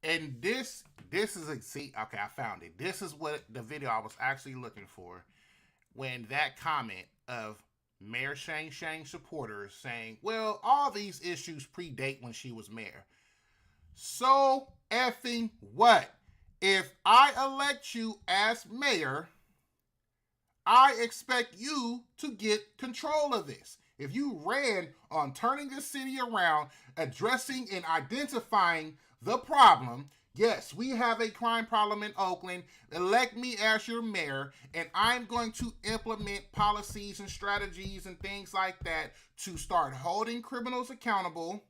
And this is okay, I found it. This is what the video I was actually looking for. when that comment of Mayor Shang Shang supporters saying, well, all these issues predate when she was mayor. So effing what? If I elect you as mayor, I expect you to get control of this. If you ran on turning this city around, addressing and identifying the problem, yes, we have a crime problem in Oakland. Elect me as your mayor, and I'm going to implement policies and strategies and things like that to start holding criminals accountable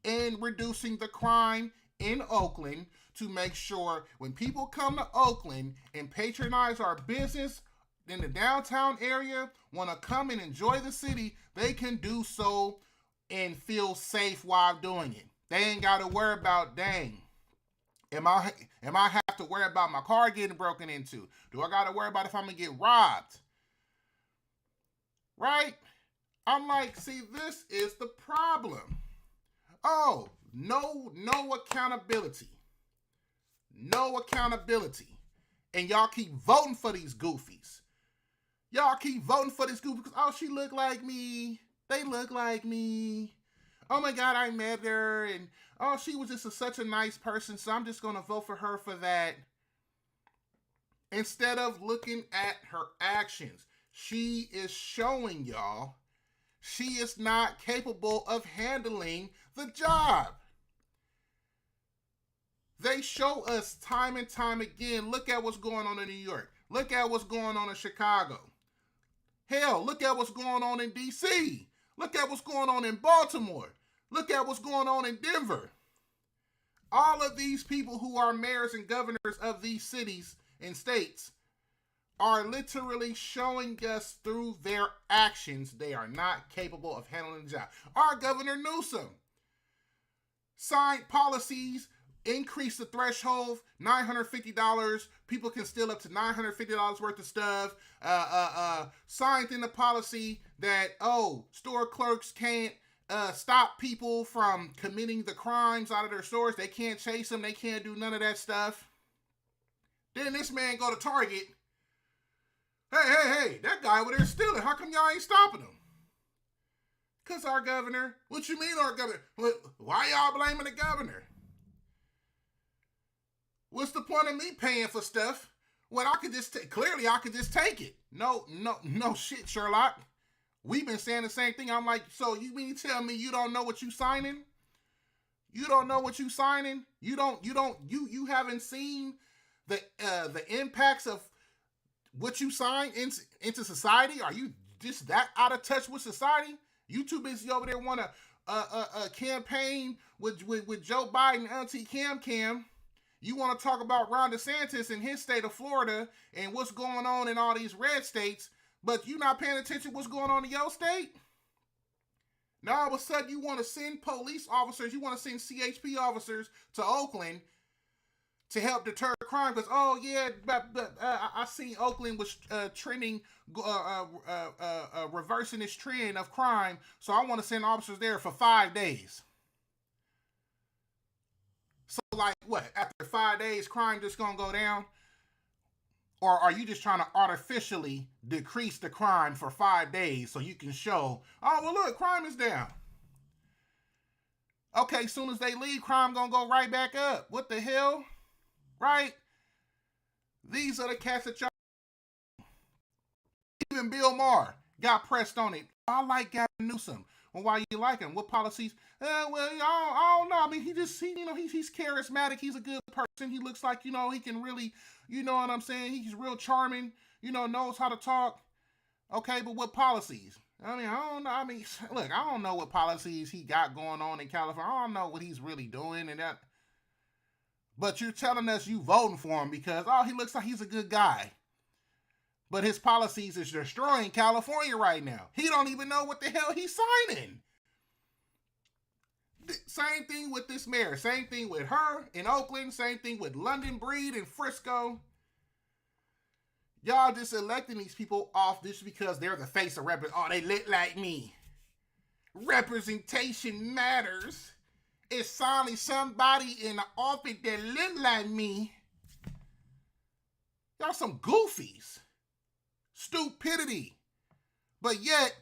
and reducing the crime in Oakland to make sure when people come to Oakland and patronize our business in the downtown area, want to come and enjoy the city, they can do so and feel safe while doing it. They ain't got to worry about, dang, am I have to worry about my car getting broken into? Do I got to worry about if I'm going to get robbed? Right? I'm like, see, this is the problem. Oh, no accountability. No accountability. And y'all keep voting for these goofies. Y'all keep voting for this goofies because, oh, she look like me. They look like me. Oh my God, I met her. And, oh, she was just such a nice person, so I'm just going to vote for her for that. Instead of looking at her actions, she is showing y'all she is not capable of handling the job. They show us time and time again, look at what's going on in New York. Look at what's going on in Chicago. Hell, look at what's going on in D.C. Look at what's going on in Baltimore. Look at what's going on in Denver. All of these people who are mayors and governors of these cities and states are literally showing us through their actions they are not capable of handling the job. Our Governor Newsom signed policies, increased the threshold, $950. People can steal up to $950 worth of stuff. Signed in the policy that, store clerks can't stop people from committing the crimes out of their stores. They can't chase them. They can't do none of that stuff. Then this man go to Target. Hey, that guy over there stealing. How come y'all ain't stopping him? Because our governor. What you mean our governor? Why y'all blaming the governor? What's the point of me paying for stuff when I could just clearly I could just take it? No shit, Sherlock. We've been saying the same thing. I'm like, so you mean to tell me you don't know what you signing? You don't know what you signing? You haven't seen the impacts of what you sign into society? Are you just that out of touch with society? You too busy over there want to campaign with Joe Biden, Auntie Cam. You want to talk about Ron DeSantis in his state of Florida and what's going on in all these red states, but you not paying attention to what's going on in your state? Now all of a sudden you want to send police officers, you want to send CHP officers to Oakland to help deter crime because, I seen Oakland was trending, reversing this trend of crime, so I want to send officers there for 5 days. So, like, what? After 5 days, crime just gonna go down? Or are you just trying to artificially decrease the crime for 5 days so you can show, oh, well, look, crime is down. Okay, as soon as they leave, crime gonna go right back up. What the hell? Right? These are the cats that y'all... Even Bill Maher got pressed on it. I like Gavin Newsom. Well, why you like him? What policies? I don't know. I mean, he's charismatic. He's a good person. He looks like, he can really, you know what I'm saying? He's real charming, knows how to talk. Okay, but what policies? I mean, I don't know. I mean, look, I don't know what policies he got going on in California. I don't know what he's really doing and that. But you're telling us you voting for him because, he looks like he's a good guy. But his policies is destroying California right now. He don't even know what the hell he's signing. Same thing with this mayor. Same thing with her in Oakland. Same thing with London Breed in Frisco. Y'all just electing these people off just because they're the face of they look like me. Representation matters. It's finally somebody in the office that look like me. Y'all some goofies. Stupidity. But yet,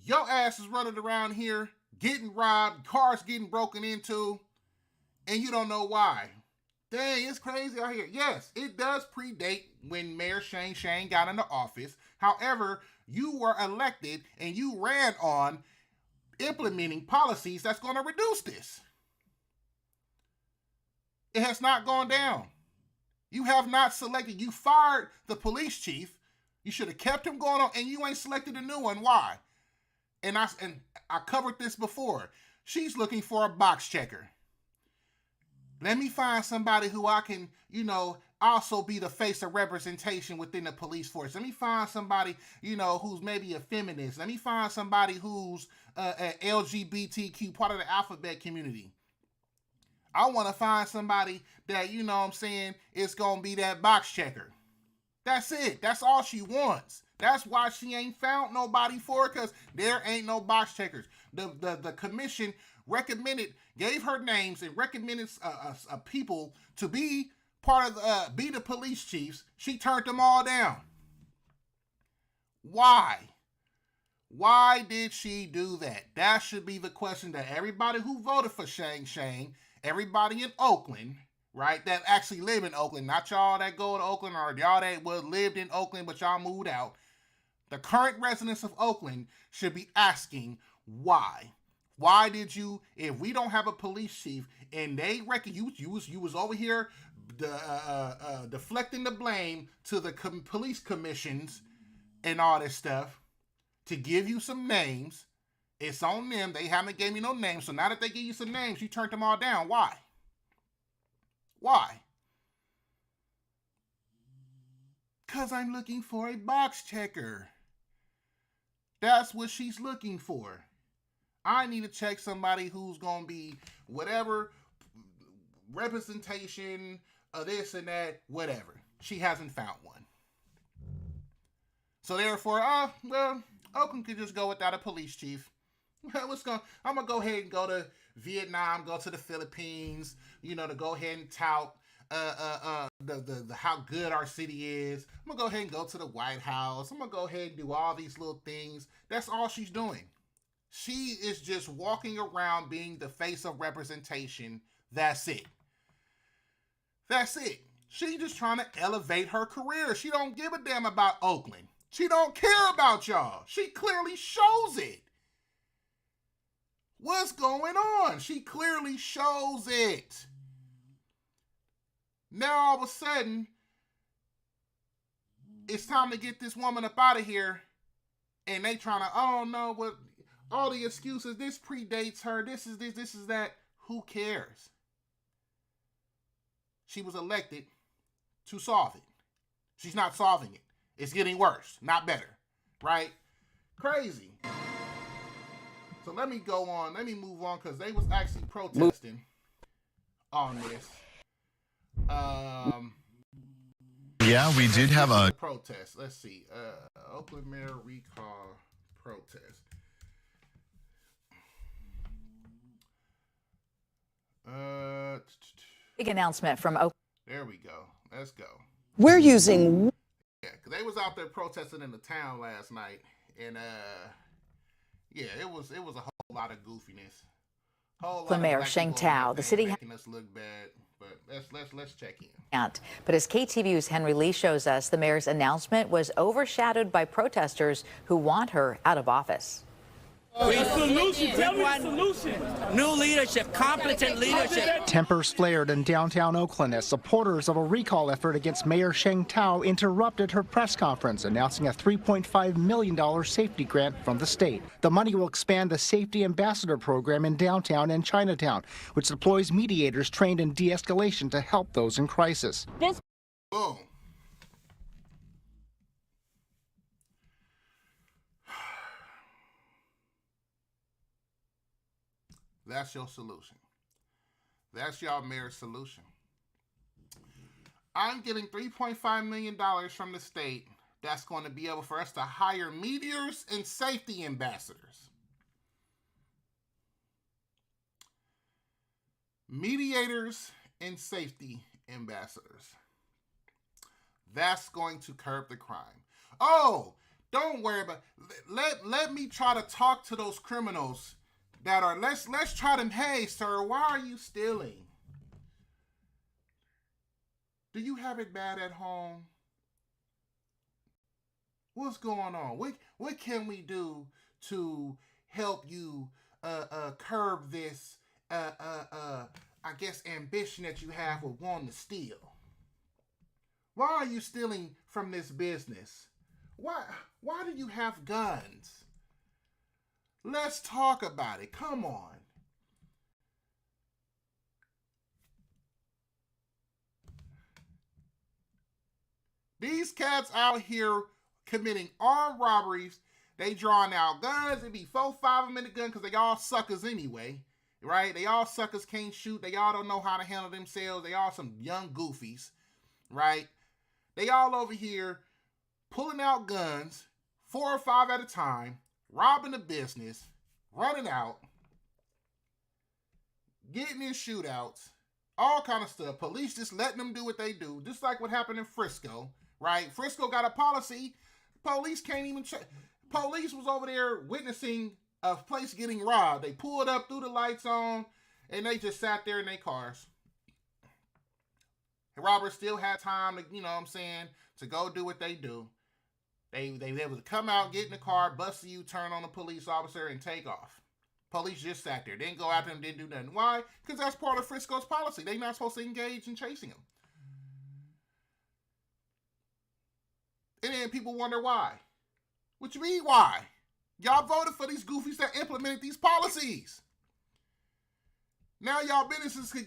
your ass is running around here getting robbed, cars getting broken into, and you don't know why. Dang, it's crazy out here. Yes, it does predate when Mayor Shane got into office. However, you were elected and you ran on implementing policies that's going to reduce this. It has not gone down. You have not selected. You fired the police chief. You should have kept him going on, and you ain't selected a new one. Why? And I covered this before. She's looking for a box checker. Let me find somebody who I can, also be the face of representation within the police force. Let me find somebody, who's maybe a feminist. Let me find somebody who's an LGBTQ, part of the alphabet community. I want to find somebody that, is going to be that box checker. That's it. That's all she wants. That's why she ain't found nobody for it, because there ain't no box checkers. The commission gave her names and recommended people to be part of be the police chiefs. She turned them all down. Why? Why did she do that? That should be the question that everybody who voted for Shane, everybody in Oakland, right, that actually live in Oakland, not y'all that go to Oakland or y'all that lived in Oakland but y'all moved out. The current residents of Oakland should be asking why. Why did you, if we don't have a police chief and they reckon you was over here deflecting the blame to the police commissions and all this stuff to give you some names, it's on them. They haven't gave me no names. So now that they give you some names, you turned them all down. Why? Why? Because I'm looking for a box checker. That's what she's looking for. I need to check somebody who's going to be whatever representation of this and that, whatever. She hasn't found one. So therefore, Oakland could just go without a police chief. I'm going to go ahead and go to Vietnam, go to the Philippines, to go ahead and tout the how good our city is. I'm going to go ahead and go to the White House. I'm going to go ahead and do all these little things. That's all she's doing. She is just walking around being the face of representation. That's it. That's it. She just trying to elevate her career. She don't give a damn about Oakland. She don't care about y'all. She clearly shows it. What's going on? She clearly shows it. Now all of a sudden, it's time to get this woman up out of here. And they trying to, oh no, what, all the excuses, this predates her, this is that. Who cares? She was elected to solve it. She's not solving it. It's getting worse, not better. Right? Crazy. So let me go on. Let me move on because they was actually protesting on this. Yeah, we did have a protest. Let's see. Oakland mayor recall protest. Big announcement from Oakland. There we go. Let's go. We're using. Yeah, because they was out there protesting in the town last night, and yeah, it was a whole lot of goofiness. Oakland Mayor Sheng Tao, the city making us look bad, but let's check in. But as KTVU's Henry Lee shows us, the mayor's announcement was overshadowed by protesters who want her out of office. New leadership, competent leadership. Tempers flared in downtown Oakland as supporters of a recall effort against Mayor Sheng Tao interrupted her press conference announcing a $3.5 million safety grant from the state. The money will expand the Safety Ambassador program in downtown and Chinatown, which deploys mediators trained in de-escalation to help those in crisis. Boom. That's your solution. That's y'all mayor's solution. I'm getting $3.5 million from the state. That's going to be able for us to hire mediators and safety ambassadors. Mediators and safety ambassadors. That's going to curb the crime. Oh, don't worry about it. Let me try to talk to those criminals that are, let's try them. Hey, sir, why are you stealing? Do you have it bad at home? What's going on? What can we do to help you curb this I guess ambition that you have with wanting to steal? Why are you stealing from this business? Why do you have guns? Let's talk about it. Come on. These cats out here committing armed robberies. They drawing out guns. It be 4-5 of them in the gun because they all suckers anyway, right? They all suckers, can't shoot. They all don't know how to handle themselves. They all some young goofies, right? They all over here pulling out guns, 4 or 5 at a time, robbing the business, running out, getting in shootouts, all kind of stuff. Police just letting them do what they do, just like what happened in Frisco, right? Frisco got a policy. Police can't even check. Police was over there witnessing a place getting robbed. They pulled up, threw the lights on, and they just sat there in their cars. The robbers still had time to, you know what I'm saying, to go do what they do. They able to come out, get in the car, bust a U-turn on the police officer, and take off. Police just sat there. Didn't go after them, didn't do nothing. Why? Because that's part of Frisco's policy. They're not supposed to engage in chasing them. And then people wonder why. What you mean why? Y'all voted for these goofies that implemented these policies. Now y'all businesses could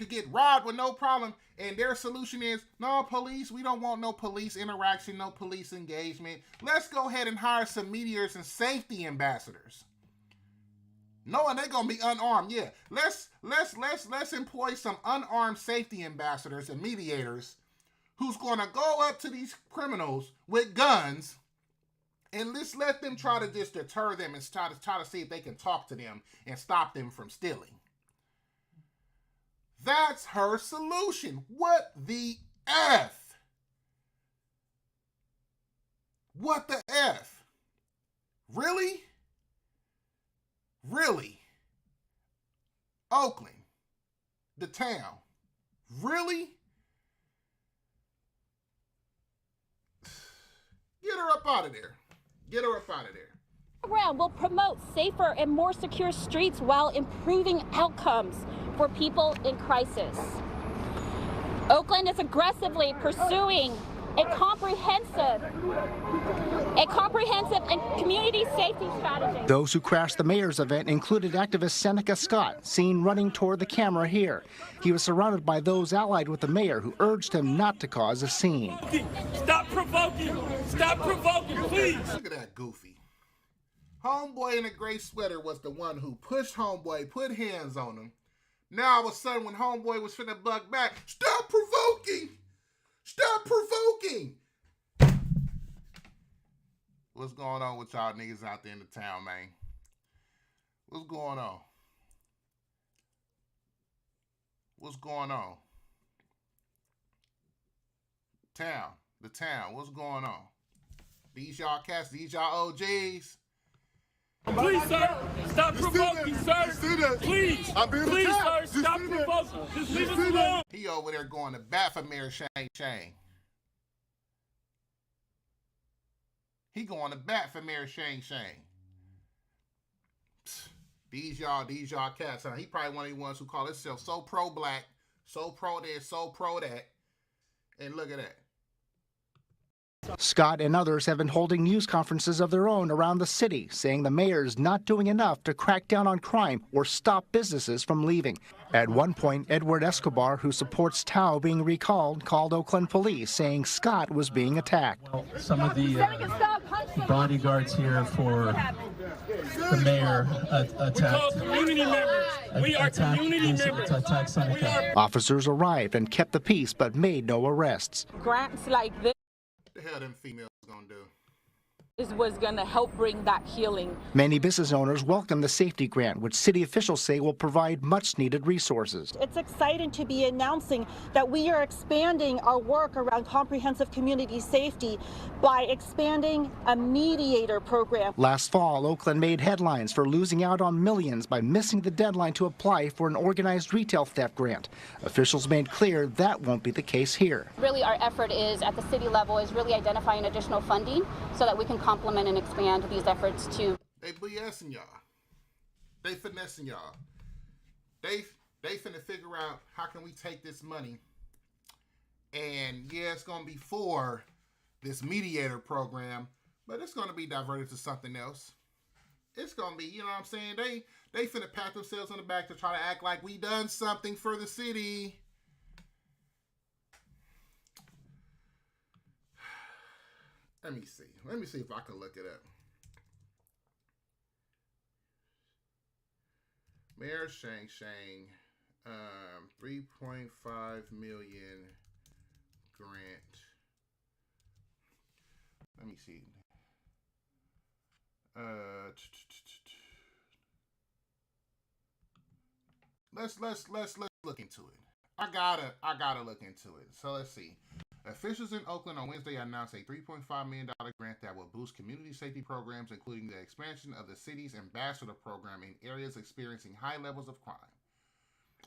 get robbed with no problem, and their solution is, no police, we don't want no police interaction, no police engagement. Let's go ahead and hire some mediators and safety ambassadors. Knowing they're gonna be unarmed, yeah. Let's employ some unarmed safety ambassadors and mediators who's gonna go up to these criminals with guns, and let's let them try to just deter them and try to see if they can talk to them and stop them from stealing. That's her solution. What the F? What the F? Really? Really? Oakland, the town. Really? Get her up out of there. Get her up out of there. The program will promote safer and more secure streets while improving outcomes for people in crisis. Oakland is aggressively pursuing a comprehensive and community safety strategy. Those who crashed the mayor's event included activist Seneca Scott, seen running toward the camera here. He was surrounded by those allied with the mayor who urged him not to cause a scene. Stop provoking! Stop provoking, please! Look at that goofy. Homeboy in a gray sweater was the one who pushed Homeboy, put hands on him. Now all of a sudden when Homeboy was finna bug back, stop provoking! Stop provoking! What's going on with y'all niggas out there in the town, man? What's going on? What's going on? Town, the town, what's going on? These y'all cats, these y'all OGs. Please, sir, stop provoking, sir. Please, sir, stop provoking. Just leave us alone. He over there going to bat for Mayor Shang. He going to bat for Mayor Shang. These y'all cats, huh? He probably one of the ones who call himself so pro-black, so pro this, so pro that. And look at that. Scott and others have been holding news conferences of their own around the city, saying the mayor's not doing enough to crack down on crime or stop businesses from leaving. At one point, Edward Escobar, who supports Tao being recalled, called Oakland police, saying Scott was being attacked. Well, some of the bodyguards here for the mayor attacked. Community members. We are community members. Officers arrived and kept the peace, but made no arrests. Grants like this. What the hell them females gonna do? was going to help bring that healing. Many business owners welcome the safety grant, which city officials say will provide much-needed resources. It's exciting to be announcing that we are expanding our work around comprehensive community safety by expanding a mediator program. Last fall, Oakland made headlines for losing out on millions by missing the deadline to apply for an organized retail theft grant. Officials made clear that won't be the case here. Really, our effort is at the city level is really identifying additional funding so that we can complement and expand these efforts to. They BSing y'all. They finessing y'all. They finna figure out how can we take this money and yeah, it's gonna be for this mediator program, but it's gonna be diverted to something else. It's gonna be, you know what I'm saying? They finna pat themselves on the back to try to act like we done something for the city. Let me see. Let me see if I can look it up. Mayor Shang 3.5 million grant. Let me see. Let's look into it. I gotta look into it. So let's see. Officials in Oakland on Wednesday announced a $3.5 million grant that will boost community safety programs, including the expansion of the city's ambassador program in areas experiencing high levels of crime.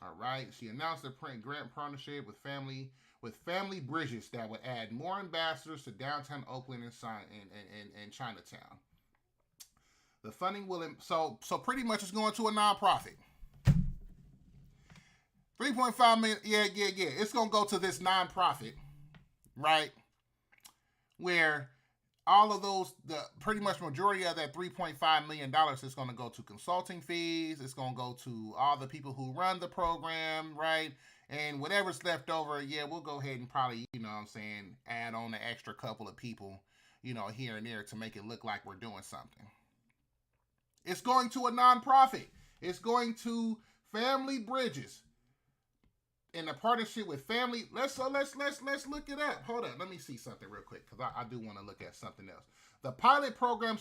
All right. She announced a grant partnership with Family Bridges that would add more ambassadors to downtown Oakland and Chinatown. The funding will so pretty much it's going to a nonprofit. 3.5 million. Yeah. It's gonna go to this nonprofit. Right, where all of those, the pretty much majority of that $3.5 million is going to go to consulting fees. It's going to go to all the people who run the program, right? And whatever's left over, yeah, we'll go ahead and probably, you know what I'm saying, add on an extra couple of people, you know, here and there to make it look like we're doing something. It's going to a nonprofit. It's going to Family Bridges. In a partnership with Family, let's look it up. Hold on, let me see something real quick because I do want to look at something else. The pilot program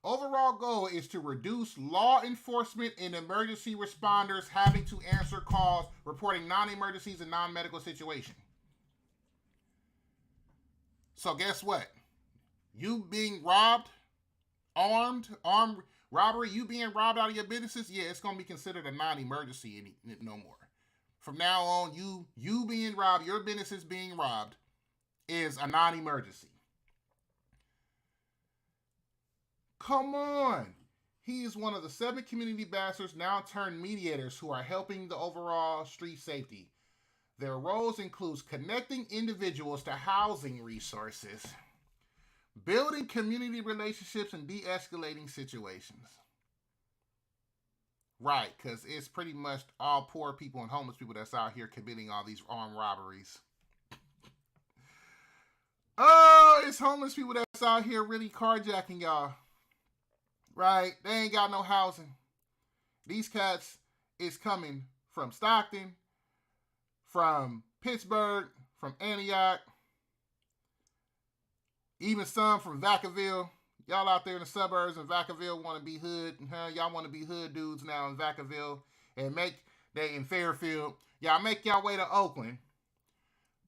overall goal is to reduce law enforcement and emergency responders having to answer calls reporting non-emergencies and non-medical situations. So guess what? You being robbed, armed robbery, you being robbed out of your businesses, yeah, it's going to be considered a non-emergency no more. From now on, you being robbed, your businesses being robbed is a non-emergency. Come on. He is one of the 7 community ambassadors now turned mediators who are helping the overall street safety. Their roles includes connecting individuals to housing resources, building community relationships, and de-escalating situations. Right, because it's pretty much all poor people and homeless people that's out here committing all these armed robberies. Oh, it's homeless people that's out here really carjacking y'all. Right, they ain't got no housing. These cats is coming from Stockton, from Pittsburgh, from Antioch, even some from Vacaville. Y'all out there in the suburbs in Vacaville want to be hood. Y'all want to be hood dudes now in Vacaville and in Fairfield. Y'all make y'all way to Oakland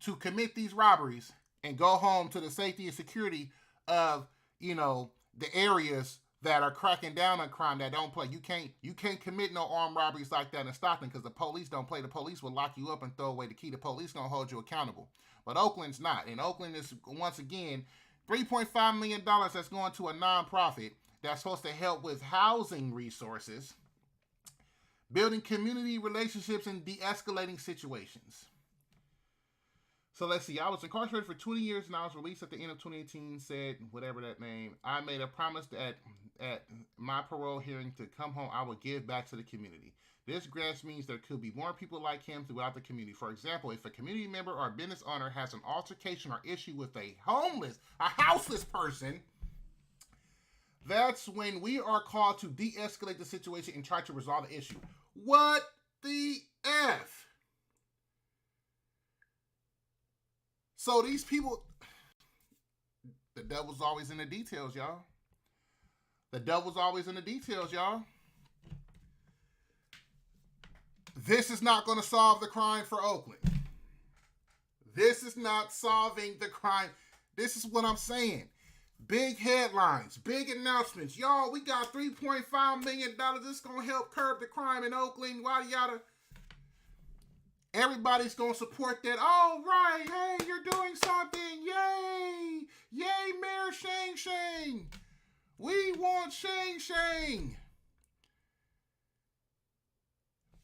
to commit these robberies and go home to the safety and security of, you know, the areas that are cracking down on crime that don't play. You can't commit no armed robberies like that in Stockton because the police don't play. The police will lock you up and throw away the key. The police gonna hold you accountable. But Oakland's not. And Oakland is, once again, $3.5 million that's going to a nonprofit that's supposed to help with housing resources, building community relationships, and de-escalating situations. So let's see. I was incarcerated for 20 years and I was released at the end of 2018, said whatever that name. I made a promise that at my parole hearing to come home, I would give back to the community. This grant means there could be more people like him throughout the community. For example, if a community member or business owner has an altercation or issue with a houseless person, that's when we are called to de-escalate the situation and try to resolve the issue. What the F? So these people, The devil's always in the details, y'all. The devil's always in the details, y'all. This is not going to solve the crime for Oakland. This is not solving the crime. This is what I'm saying. Big headlines, big announcements. Y'all, we got $3.5 million. This is going to help curb the crime in Oakland, yada, yada. Everybody's going to support that. All right, hey, you're doing something. Yay. Yay, Mayor Shang Shang. We want Shang Shang.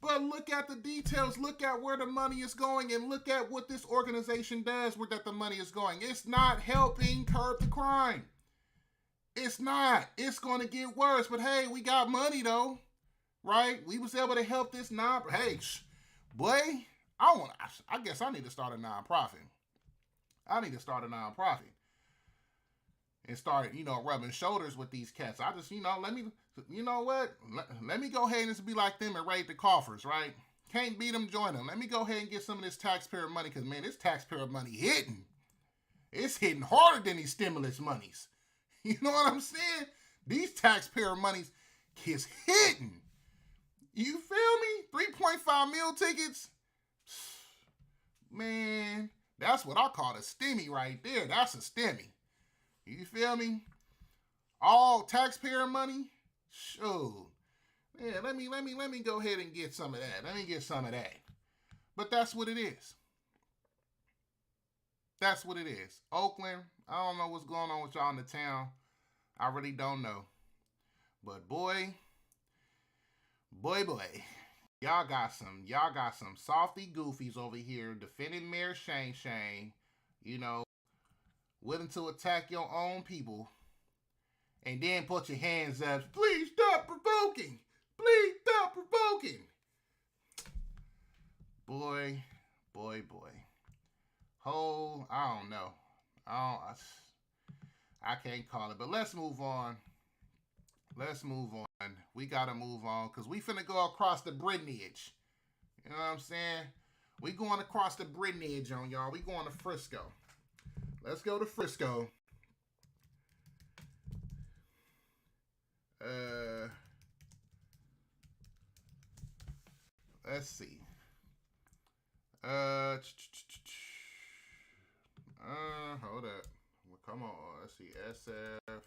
But look at the details. Look at where the money is going and look at what this organization does where that the money is going. It's not helping curb the crime. It's not. It's going to get worse. But hey, we got money though, right? We was able to help this hey, boy, I guess I need to start a nonprofit. I need to start a nonprofit and start, rubbing shoulders with these cats. I just, let me go ahead and just be like them and raid the coffers, right? Can't beat them, join them. Let me go ahead and get some of this taxpayer money because, man, this taxpayer money hitting. It's hitting harder than these stimulus monies. You know what I'm saying? These taxpayer monies is hitting. You feel me? 3.5 mil tickets. Man, that's what I call a stimmy right there. That's a stimmy. You feel me? All taxpayer money? Sure. Yeah, let me go ahead and get some of that. Let me get some of that. But that's what it is. That's what it is. Oakland, I don't know what's going on with y'all in the town. I really don't know. But boy, y'all got some softy goofies over here defending Mayor Shang Shang, willing to attack your own people, and then put your hands up. Please stop provoking. Please stop provoking. Boy. I don't know. I can't call it, but let's move on. We got to move on because we finna go across the Britney-edge. You know what I'm saying? We going across the Britney-edge on y'all. We going to Frisco. Let's go to Frisco. Let's see. Hold up. Well, come on. Let's see. SF.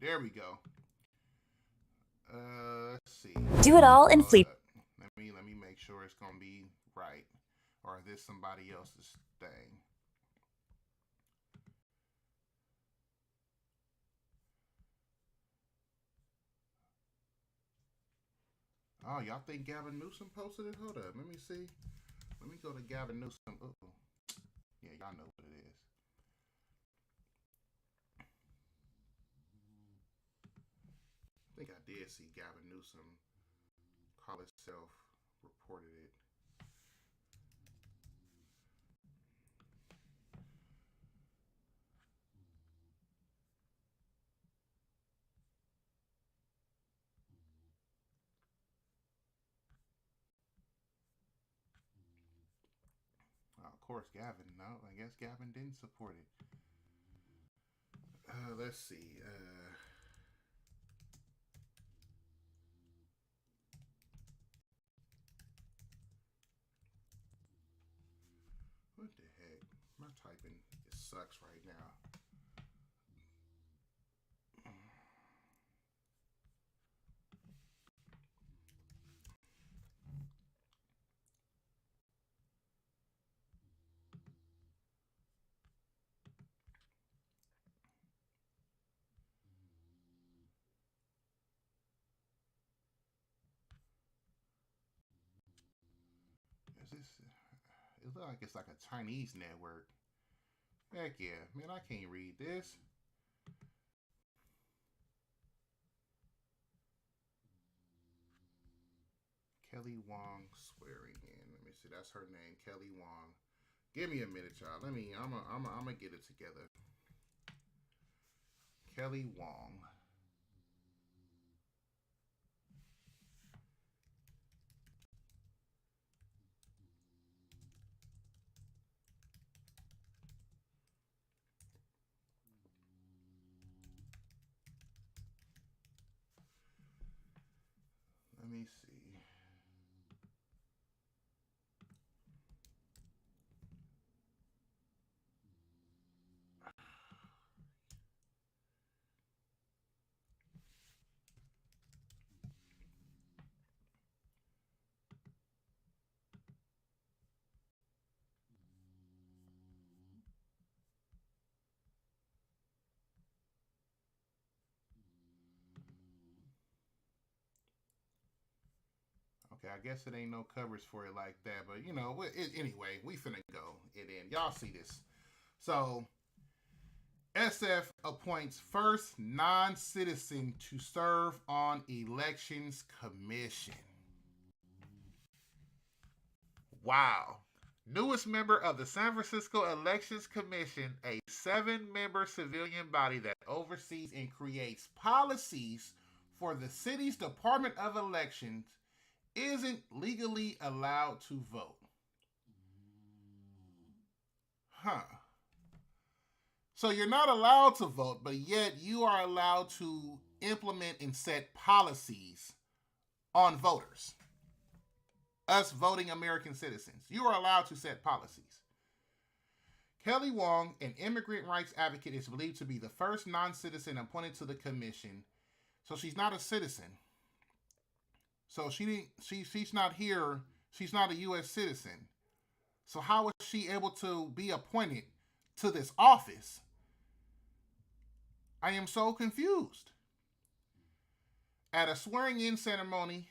There we go. Let's see. Do it all in Fleet. Let me make sure it's gonna be right, or is this somebody else's thing? Oh, y'all think Gavin Newsom posted it? Hold up, let me see. Let me go to Gavin Newsom. Uh-oh. Yeah, y'all know what it is. I think I did see Gavin Newsom call itself, reported it. Of course, Gavin. No, I guess Gavin didn't support it. Let's see. What the heck? My typing sucks right now. Is this? It looks like it's like a Chinese network. Heck yeah, man! I can't read this. Kelly Wong swearing in. Let me see. That's her name, Kelly Wong. Give me a minute, y'all. I'm gonna get it together. Kelly Wong. Let me see. Okay, I guess it ain't no covers for it like that, but you know, anyway, we finna go it in. Y'all see this. So, SF appoints first non-citizen to serve on elections commission. Wow. Newest member of the San Francisco Elections Commission, a 7-member civilian body that oversees and creates policies for the city's Department of Elections, isn't legally allowed to vote. So you're not allowed to vote, but yet you are allowed to implement and set policies on voters. Us voting American citizens. You are allowed to set policies. Kelly Wong, an immigrant rights advocate, is believed to be the first non-citizen appointed to the commission. So she's not a citizen. So she's not here. She's not a U.S. citizen. So how was she able to be appointed to this office? I am so confused. At a swearing-in ceremony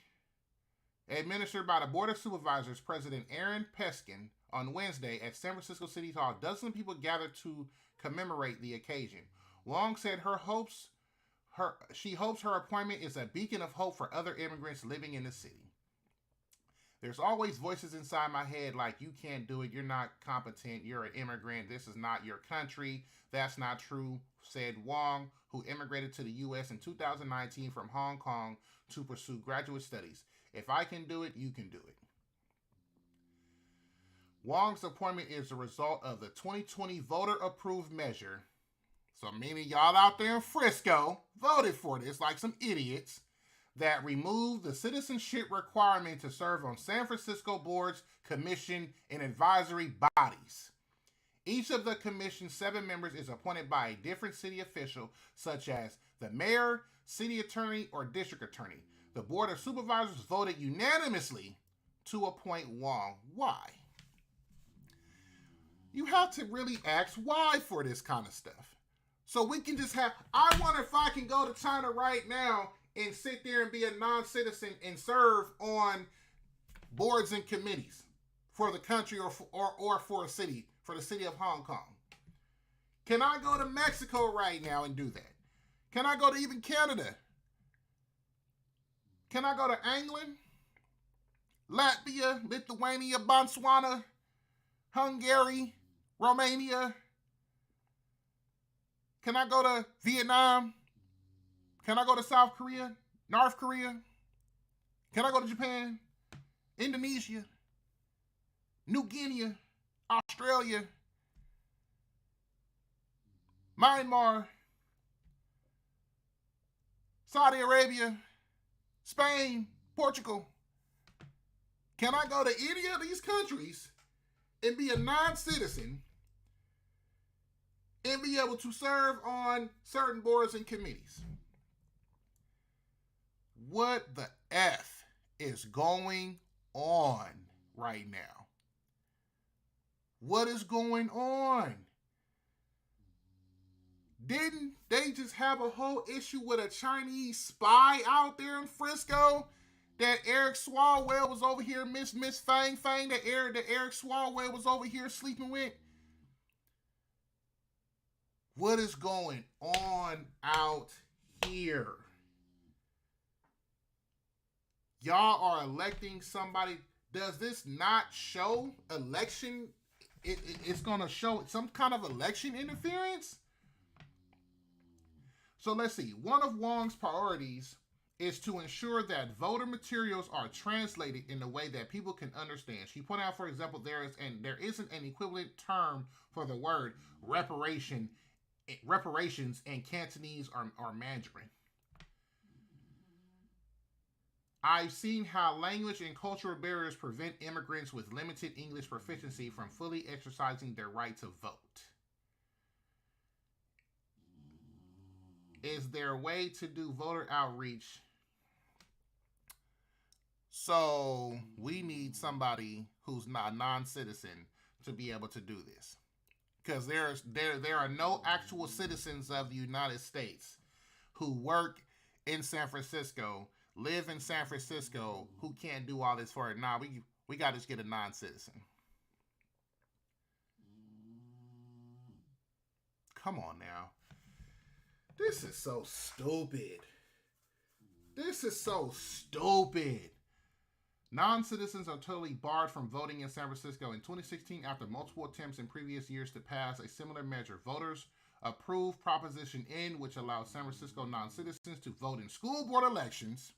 administered by the Board of Supervisors, President Aaron Peskin, on Wednesday at San Francisco City Hall, dozens of people gathered to commemorate the occasion. Wong said she hopes her appointment is a beacon of hope for other immigrants living in the city. There's always voices inside my head like, you can't do it, you're not competent, you're an immigrant, this is not your country. That's not true, said Wong, who immigrated to the U.S. in 2019 from Hong Kong to pursue graduate studies. If I can do it, you can do it. Wong's appointment is the result of the 2020 voter-approved measure. So many of y'all out there in Frisco voted for this like some idiots, that removed the citizenship requirement to serve on San Francisco boards, commission, and advisory bodies. Each of the commission's 7 members is appointed by a different city official, such as the mayor, city attorney, or district attorney. The Board of Supervisors voted unanimously to appoint Wong. Why? You have to really ask why for this kind of stuff. So we can just have, I wonder if I can go to China right now and sit there and be a non-citizen and serve on boards and committees for the country or for a city, for the city of Hong Kong. Can I go to Mexico right now and do that? Can I go to even Canada? Can I go to England, Latvia, Lithuania, Botswana, Hungary, Romania? Can I go to Vietnam? Can I go to South Korea, North Korea? Can I go to Japan, Indonesia, New Guinea, Australia, Myanmar, Saudi Arabia, Spain, Portugal? Can I go to any of these countries and be a non-citizen and be able to serve on certain boards and committees? What the F is going on right now? What is going on? Didn't they just have a whole issue with a Chinese spy out there in Frisco that Eric Swalwell was over here, Miss Fang Fang, that Eric Swalwell was over here sleeping with? What is going on out here? Y'all are electing somebody. Does this not show election it's going to show some kind of election interference. So let's see. One of Wong's priorities is to ensure that voter materials are translated in a way that people can understand. She pointed out, for example, there isn't an equivalent term for the word reparations in Cantonese or Mandarin. I've seen how language and cultural barriers prevent immigrants with limited English proficiency from fully exercising their right to vote. Is there a way to do voter outreach? So we need somebody who's not a non-citizen to be able to do this. Because there are no actual citizens of the United States who work in San Francisco, live in San Francisco, who can't do all this for it. Nah, we got to just get a non-citizen. Come on now. This is so stupid. This is so stupid. Non-citizens are totally barred from voting in San Francisco in 2016 after multiple attempts in previous years to pass a similar measure. Voters approved Proposition N, which allows San Francisco non-citizens to vote in school board elections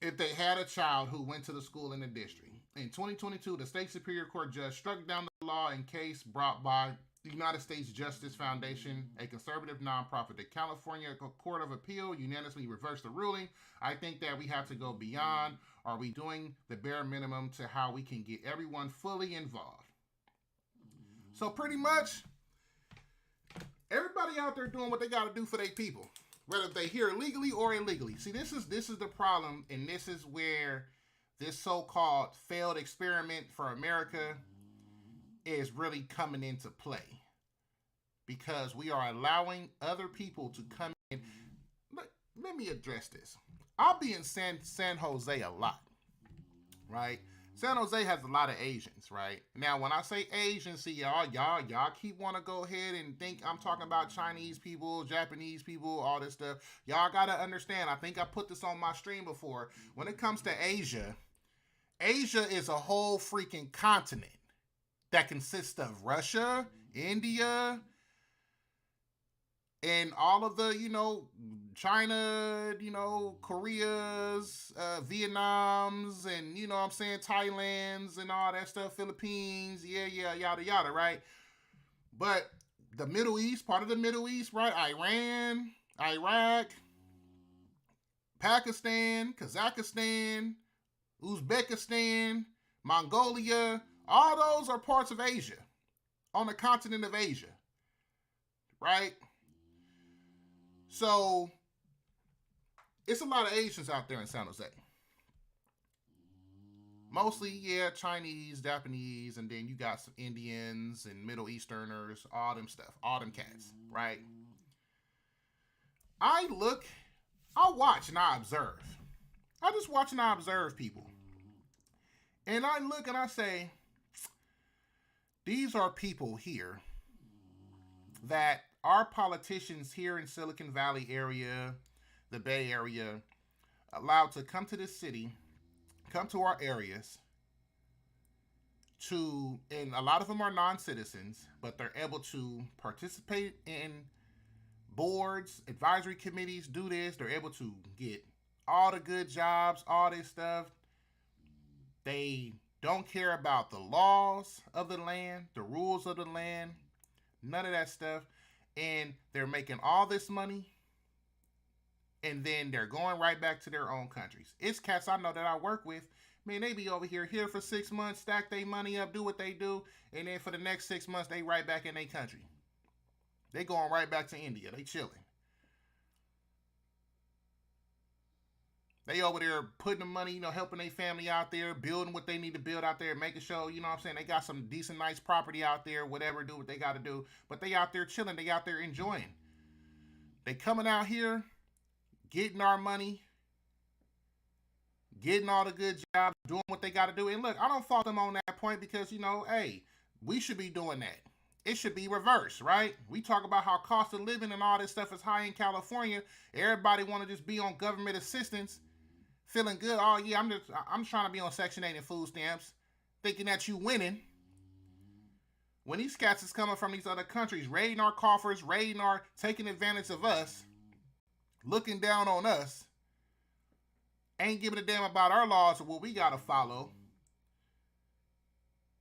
if they had a child who went to the school in the district. In 2022, the state Superior Court judge struck down the law in case brought by the United States Justice Foundation, a conservative nonprofit. The California Court of Appeal unanimously reversed the ruling. I think that we have to go beyond. Are we doing the bare minimum to how we can get everyone fully involved? So pretty much, everybody out there doing what they got to do for their people, whether they here legally or illegally. See, this is the problem, and this is where this so-called failed experiment for America is really coming into play, because we are allowing other people to come in. Let me address this. I'll be in San Jose a lot, right? San Jose has a lot of Asians, right? Now, when I say Asians, see y'all keep want to go ahead and think I'm talking about Chinese people, Japanese people, all this stuff. Y'all got to understand, I think I put this on my stream before. When it comes to Asia, Asia is a whole freaking continent that consists of Russia, India, and all of the, China, Koreas, Vietnams, and, I'm saying, Thailands and all that stuff, Philippines, yada, yada, right? But the Middle East, part of the Middle East, right? Iran, Iraq, Pakistan, Kazakhstan, Uzbekistan, Mongolia, all those are parts of Asia, on the continent of Asia, right? So, it's a lot of Asians out there in San Jose. Mostly, Chinese, Japanese, and then you got some Indians and Middle Easterners, all them stuff, all them cats, right? I watch and I observe. I just watch and I observe people. And I look and I say, these are people here that our politicians here in Silicon Valley area, the Bay Area, allowed to come to this city, come to our areas, and a lot of them are non-citizens, but they're able to participate in boards, advisory committees, do this. They're able to get all the good jobs, all this stuff. They don't care about the laws of the land, the rules of the land, none of that stuff. And they're making all this money, and then they're going right back to their own countries. It's cats I know that I work with. Man, they be over here for 6 months, stack their money up, do what they do, and then for the next 6 months, they right back in their country. They going right back to India. They chilling. They over there putting the money, helping their family out there, building what they need to build out there, making sure, they got some decent, nice property out there, whatever, do what they got to do. But they out there chilling. They out there enjoying. They coming out here, getting our money, getting all the good jobs, doing what they got to do. And look, I don't fault them on that point because, hey, we should be doing that. It should be reversed, right? We talk about how cost of living and all this stuff is high in California. Everybody want to just be on government assistance. Feeling good. Oh, yeah, I'm trying to be on Section 8 and food stamps, thinking that you winning. When these cats is coming from these other countries, raiding our coffers, taking advantage of us, looking down on us, ain't giving a damn about our laws or what we gotta follow,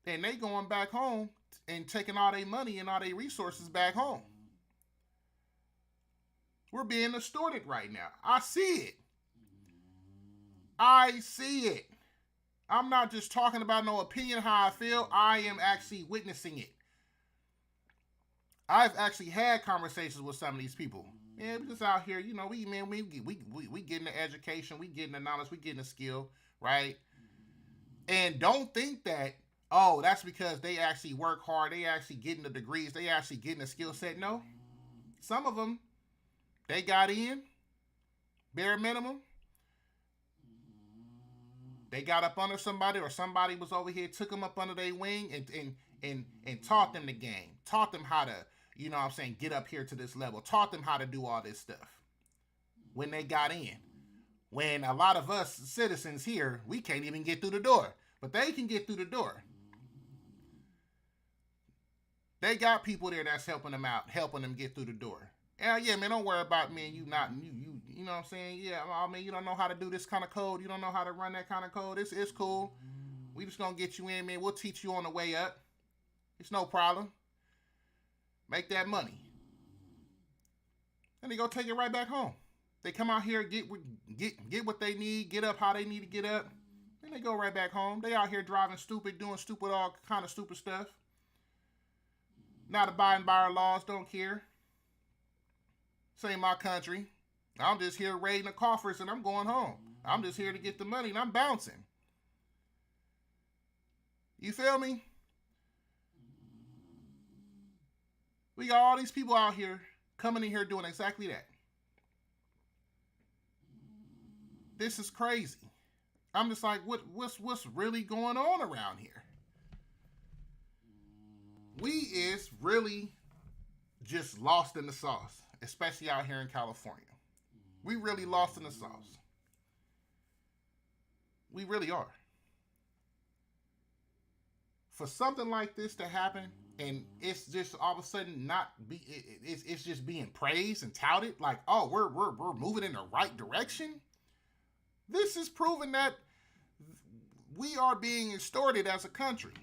then they going back home and taking all their money and all their resources back home. We're being extorted right now. I see it. I see it. I'm not just talking about no opinion how I feel. I am actually witnessing it. I've actually had conversations with some of these people. Man, we just out here, you know, we getting the education, we getting the knowledge, we getting the skill, right? And don't think that, oh, that's because they actually work hard, they actually getting the degrees, they actually getting the skill set. No. Some of them, they got in, bare minimum. They got up under somebody, or somebody was over here, took them up under their wing and taught them the game, taught them how to, you know what I'm saying, get up here to this level, taught them how to do all this stuff when they got in. When a lot of us citizens here, we can't even get through the door, but they can get through the door. They got people there that's helping them out, helping them get through the door. Yeah, man, don't worry about me and you not, you know what I'm saying? Yeah, I mean, you don't know how to do this kind of code. You don't know how to run that kind of code. It's cool. We just gonna get you in, man. We'll teach you on the way up. It's no problem. Make that money. And they go take it right back home. They come out here, get what they need, get up how they need to get up. Then they go right back home. They out here driving stupid, doing stupid, all kind of stupid stuff. Not abiding by our laws, don't care. This ain't my country. I'm just here raiding the coffers and I'm going home. I'm just here to get the money and I'm bouncing. You feel me? We got all these people out here coming in here doing exactly that. This is crazy. I'm just like, what's really going on around here? We is really just lost in the sauce, especially out here in California. We really lost in the sauce. We really are. For something like this to happen, and it's just all of a sudden it's just being praised and touted like, oh, we're moving in the right direction. This is proving that we are being extorted as a country.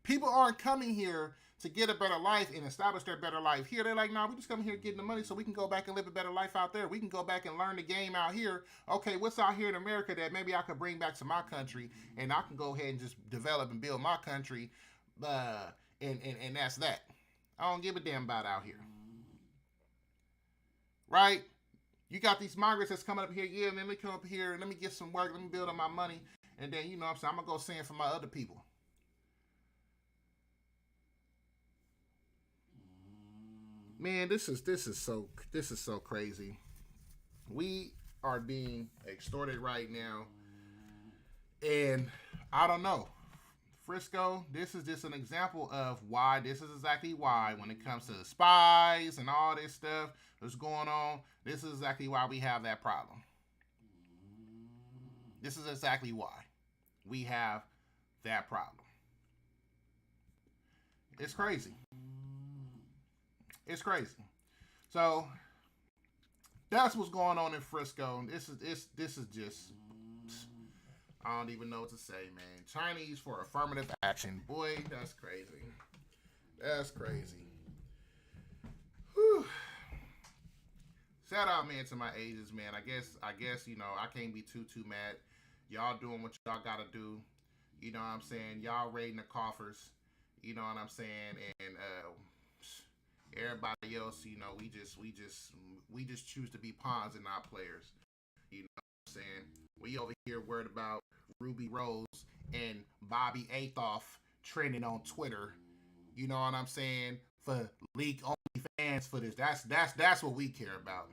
People aren't coming here to get a better life and establish their better life here. They're like, nah, we just come here getting the money so we can go back and live a better life out there. We can go back and learn the game out here. Okay, what's out here in America that maybe I could bring back to my country, and I can go ahead and just develop and build my country, and that's that. I don't give a damn about out here. Right? You got these migrants that's coming up here, yeah, man, let me come up here and let me get some work, let me build up my money, and then, you know what I'm saying, I'm going to go send for my other people. Man, this is so crazy. We are being extorted right now. And I don't know. Frisco, this is just an example of why, this is exactly why, when it comes to the spies and all this stuff that's going on, this is exactly why we have that problem. This is exactly why we have that problem. It's crazy. It's crazy. So that's what's going on in Frisco. This is just, I don't even know what to say, man. Chinese for affirmative action. Boy, that's crazy. That's crazy. Whew. Shout out, man, to my agents, man. I guess, you know, I can't be too mad. Y'all doing what y'all gotta do. You know what I'm saying? Y'all raiding the coffers. You know what I'm saying? And everybody else, you know, we just choose to be pawns and not players. You know what I'm saying? We over here worried about Ruby Rose and Bobby Athoff trending on Twitter. You know what I'm saying? For leak only fans for this. That's what we care about.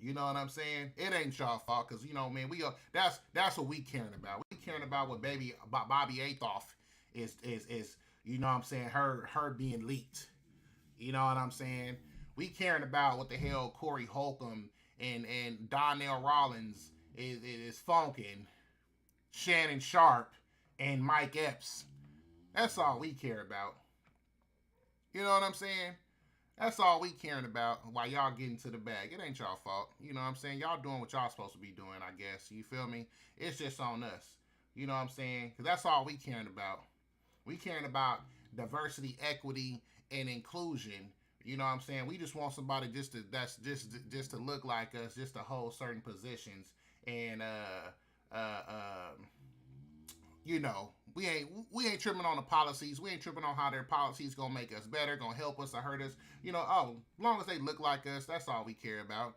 You know what I'm saying? It ain't y'all fault, cause you know, man, that's what we caring about. We caring about what Bobby Athoff is. You know what I'm saying? Her being leaked. You know what I'm saying? We caring about what the hell Corey Holcomb and Donnell Rollins is funking, Shannon Sharp and Mike Epps. That's all we care about. You know what I'm saying? That's all we caring about while y'all getting to the bag. It ain't y'all fault. You know what I'm saying? Y'all doing what y'all supposed to be doing, I guess. You feel me? It's just on us. You know what I'm saying? Because that's all we caring about. We caring about diversity, equity, and inclusion. You know what I'm saying? We just want somebody just to look like us, just to hold certain positions, and you know, we ain't tripping on the policies. We ain't tripping on how their policies gonna make us better, gonna help us or hurt us. You know, as long as they look like us, that's all we care about.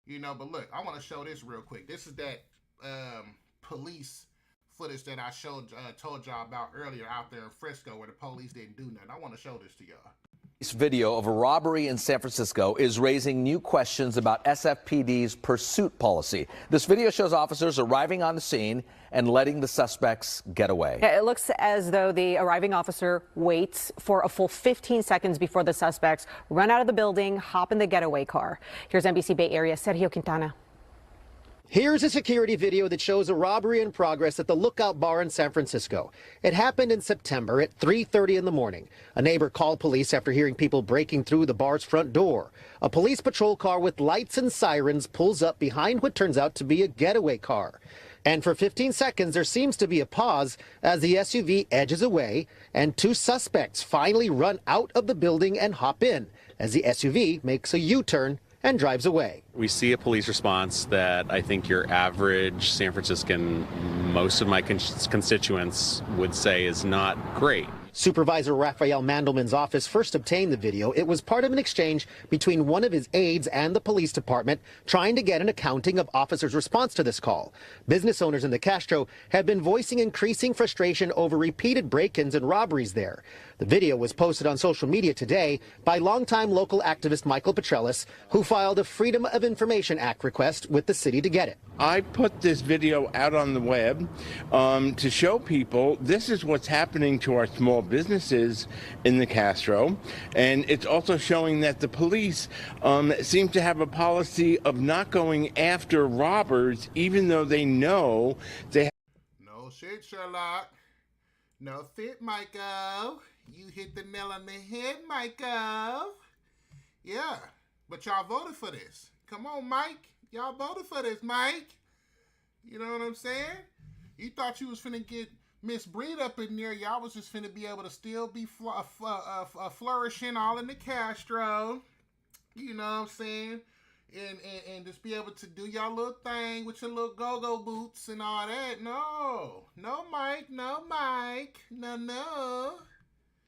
You know, but look, I want to show this real quick. This is that police footage that I told y'all about earlier out there in Frisco where the police didn't do nothing. I want to show this to y'all. This video of a robbery in San Francisco is raising new questions about SFPD's pursuit policy. This video shows officers arriving on the scene and letting the suspects get away. It looks as though the arriving officer waits for a full 15 seconds before the suspects run out of the building, hop in the getaway car. Here's NBC Bay Area Sergio Quintana. Here's a security video that shows a robbery in progress at the Lookout Bar in San Francisco. It happened in September at 3:30 in the morning. A neighbor called police after hearing people breaking through the bar's front door. A police patrol car with lights and sirens pulls up behind what turns out to be a getaway car. And for 15 seconds, there seems to be a pause as the SUV edges away and two suspects finally run out of the building and hop in as the SUV makes a U-turn and drives away. We see a police response that I think your average San Franciscan, most of my constituents would say is not great. Supervisor Raphael Mandelman's office first obtained the video. It was part of an exchange between one of his aides and the police department trying to get an accounting of officers' response to this call. Business owners in the Castro have been voicing increasing frustration over repeated break-ins and robberies there. The video was posted on social media today by longtime local activist Michael Petrellis, who filed a Freedom of Information Act request with the city to get it. I put this video out on the web to show people this is what's happening to our small businesses in the Castro, and it's also showing that the police seem to have a policy of not going after robbers even though they know they have... No shit, Sherlock. No fit, Michael. You hit the nail on the head, Michael. Yeah, but y'all voted for this. Come on, Mike. Y'all voted for this, Mike. You know what I'm saying? You thought you was finna get Miss Breed up in there. Y'all was just finna be able to still be flourishing all in the Castro. You know what I'm saying? And just be able to do y'all little thing with your little go-go boots and all that. No, Mike. No.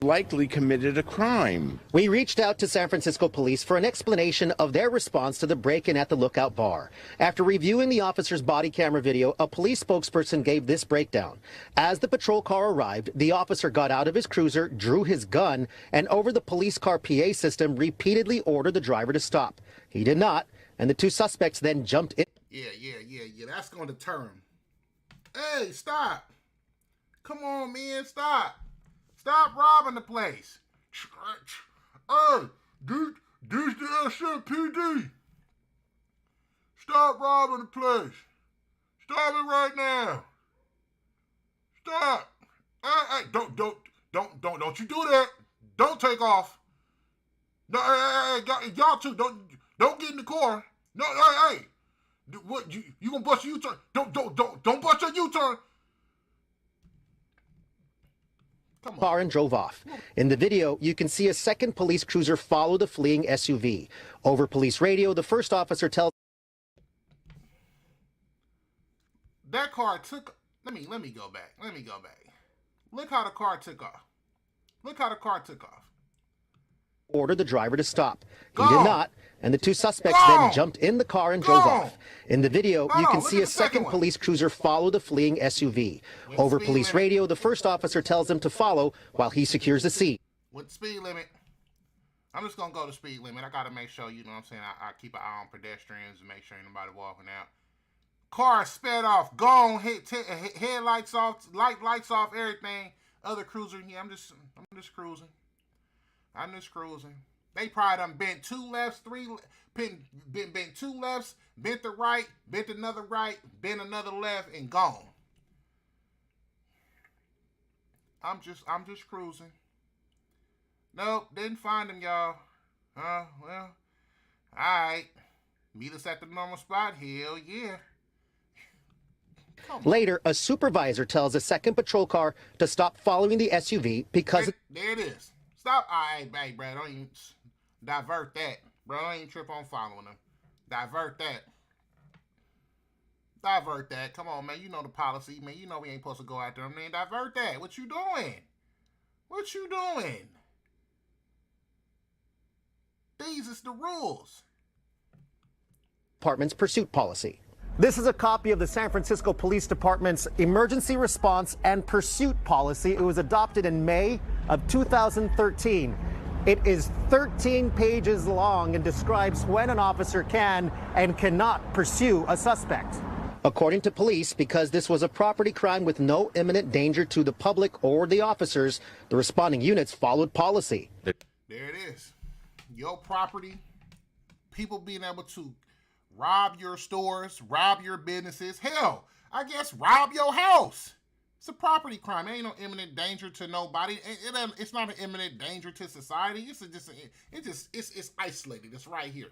likely committed a crime. We reached out to San Francisco police for an explanation of their response to the break-in at the Lookout Bar. After reviewing the officer's body camera video, a police spokesperson gave this breakdown. As the patrol car arrived, the officer got out of his cruiser, drew his gun, and over the police car PA system repeatedly ordered the driver to stop. He did not, and the two suspects then jumped in. Yeah, that's going to deter him. Hey, stop. Come on, man, stop. Stop robbing the place. Hey, this the SFPD. Stop robbing the place. Stop it right now. Stop. Hey, don't you do that. Don't take off. No, hey, y'all two, don't get in the car. No, hey. What you gonna bust a U-turn? Don't bust a U-turn. Car and drove off. In the video, you can see a second police cruiser follow the fleeing SUV. Over police radio, the first officer tells that car took. Let me go back. Look how the car took off. Ordered the driver to stop. He did not, and the two suspects then jumped in the car and drove off. In the video, you can see a second police cruiser follow the fleeing SUV. Over police radio, the first officer tells them to follow while he secures the seat. With the speed limit, I'm just going to go to speed limit. I got to make sure, you know what I'm saying, I keep an eye on pedestrians and make sure ain't nobody walking out. Car sped off, gone, headlights off, lights off, everything. Other cruiser, yeah, I'm just cruising. They probably done bent two lefts, bent two lefts, bent the right, bent another right, bent another left, and gone. I'm just cruising. Nope, didn't find him, y'all. Well, alright. Meet us at the normal spot. Hell yeah. Later, a supervisor tells a second patrol car to stop following the SUV because... There it is. Stop. Alright, hey, bro, don't even divert that. Bro, don't even trip on following him. Divert that. Divert that. Come on, man. You know the policy, man. You know we ain't supposed to go after him, man. Divert that. What you doing? What you doing? These is the rules. Department's pursuit policy. This is a copy of the San Francisco Police Department's emergency response and pursuit policy. It was adopted in May of 2013. It is 13 pages long and describes when an officer can and cannot pursue a suspect. According to police, because this was a property crime with no imminent danger to the public or the officers, the responding units followed policy. There it is. Your property, people being able to rob your stores, rob your businesses. Hell, I guess rob your house. It's a property crime. It ain't no imminent danger to nobody. It's not an imminent danger to society. It's isolated. It's right here.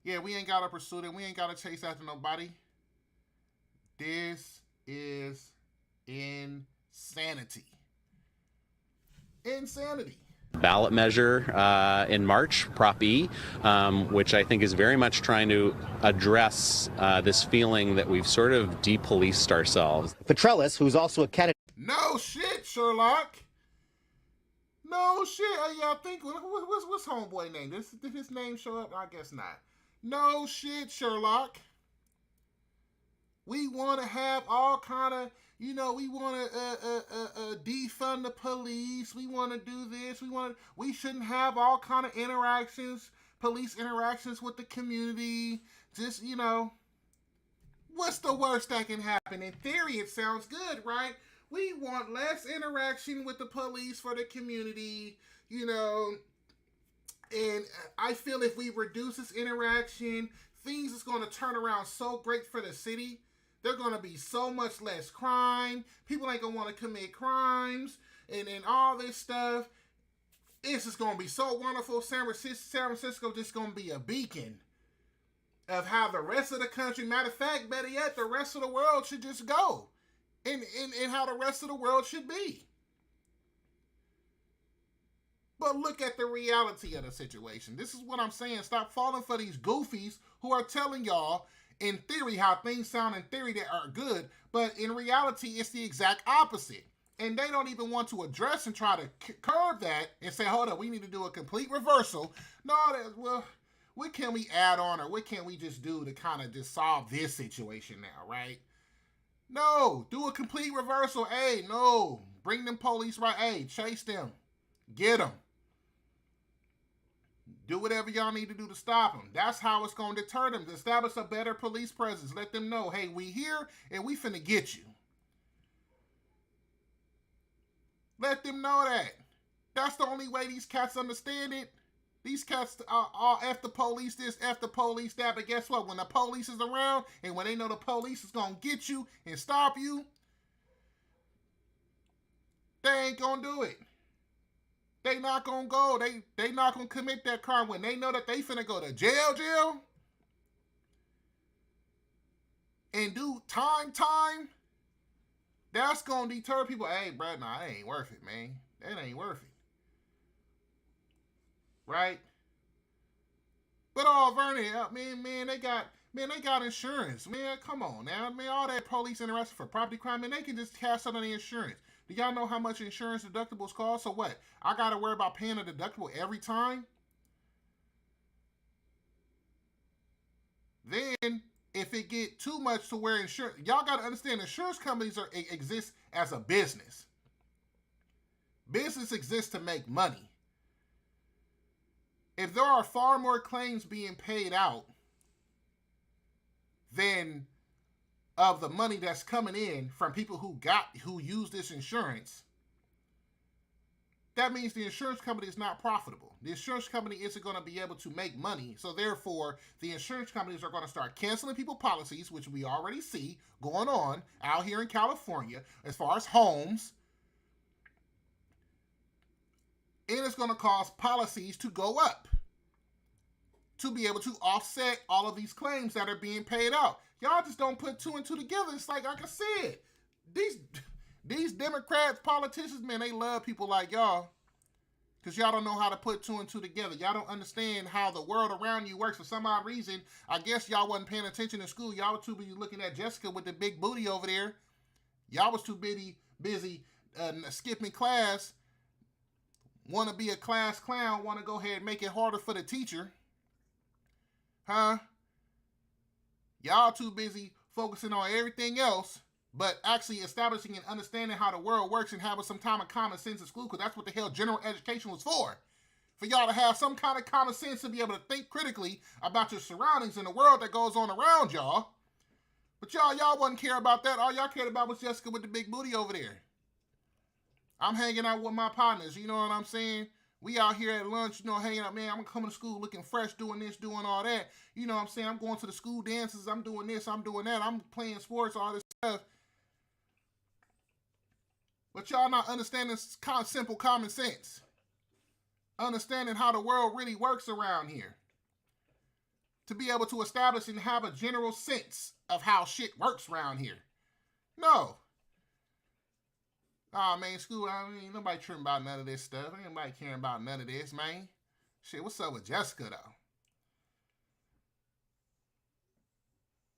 Yeah, we ain't got to pursue it. We ain't got to chase after nobody. This is insanity. Insanity. Ballot measure in March, Prop E, which I think is very much trying to address this feeling that we've sort of depoliced ourselves. Petrellis, who's also a candidate. No shit, Sherlock. No shit. Yeah, I think what's homeboy name? Did his name show up? I guess not. No shit, Sherlock. We want to have all kind of, we want to defund the police. We want to do this. We shouldn't have all kind of interactions, police interactions with the community. Just, what's the worst that can happen? In theory, it sounds good, right? We want less interaction with the police for the community, and I feel if we reduce this interaction, things is going to turn around so great for the city. There's going to be so much less crime. People ain't going to want to commit crimes and all this stuff. It's just going to be so wonderful. San Francisco just going to be a beacon of how the rest of the country, matter of fact, better yet, the rest of the world should just go. And how the rest of the world should be. But look at the reality of the situation. This is what I'm saying. Stop falling for these goofies who are telling y'all, in theory, how things sound in theory that are good, but in reality, it's the exact opposite. And they don't even want to address and try to curb that and say, hold up, we need to do a complete reversal. No, well, what can we add on or what can we just do to kind of just solve this situation now, right? No, do a complete reversal. Hey, no, bring them police right. Hey, chase them. Get them. Do whatever y'all need to do to stop them. That's how it's going to deter them. To establish a better police presence. Let them know, hey, we here and we finna get you. Let them know that. That's the only way these cats understand it. These cats all F the police this, F the police that. But guess what? When the police is around and when they know the police is going to get you and stop you, they ain't going to do it. They not going to go. They not going to commit that crime when they know that they finna go to jail, and do time. That's going to deter people. Hey, bro, nah, that ain't worth it, man. That ain't worth it. Right? But Vernon, man, they got insurance. Man, come on now. Man, all that police interaction for property crime, man, they can just cash out on the insurance. Do y'all know how much insurance deductibles cost? So what? I got to worry about paying a deductible every time? Then, if it get too much to where insurance... Y'all got to understand, insurance companies exist as a business. Business exists to make money. If there are far more claims being paid out than of the money that's coming in from people who use this insurance, that means the insurance company is not profitable. The insurance company isn't going to be able to make money. So therefore, the insurance companies are going to start canceling people policies, which we already see going on out here in California as far as homes. And it's going to cause policies to go up to be able to offset all of these claims that are being paid out. Y'all just don't put two and two together. It's like I said, these Democrats, politicians, man, they love people like y'all because y'all don't know how to put two and two together. Y'all don't understand how the world around you works. For some odd reason, I guess y'all wasn't paying attention in school. Y'all were too busy looking at Jessica with the big booty over there. Y'all was too busy skipping class, want to be a class clown, want to go ahead and make it harder for the teacher. Huh? Y'all too busy focusing on everything else, but actually establishing and understanding how the world works and having some time of common sense in school, because that's what the hell general education was for. For y'all to have some kind of common sense to be able to think critically about your surroundings and the world that goes on around y'all. But y'all wouldn't care about that. All y'all cared about was Jessica with the big booty over there. I'm hanging out with my partners, you know what I'm saying? We out here at lunch, you know, hanging out, man. I'm coming to school looking fresh, doing this, doing all that. You know what I'm saying? I'm going to the school dances. I'm doing this, I'm doing that. I'm playing sports, all this stuff. But y'all not understanding simple common sense. Understanding how the world really works around here. To be able to establish and have a general sense of how shit works around here. No. Oh, man, school, I mean, nobody tripping about none of this stuff. Ain't nobody caring about none of this, man. Shit, what's up with Jessica, though?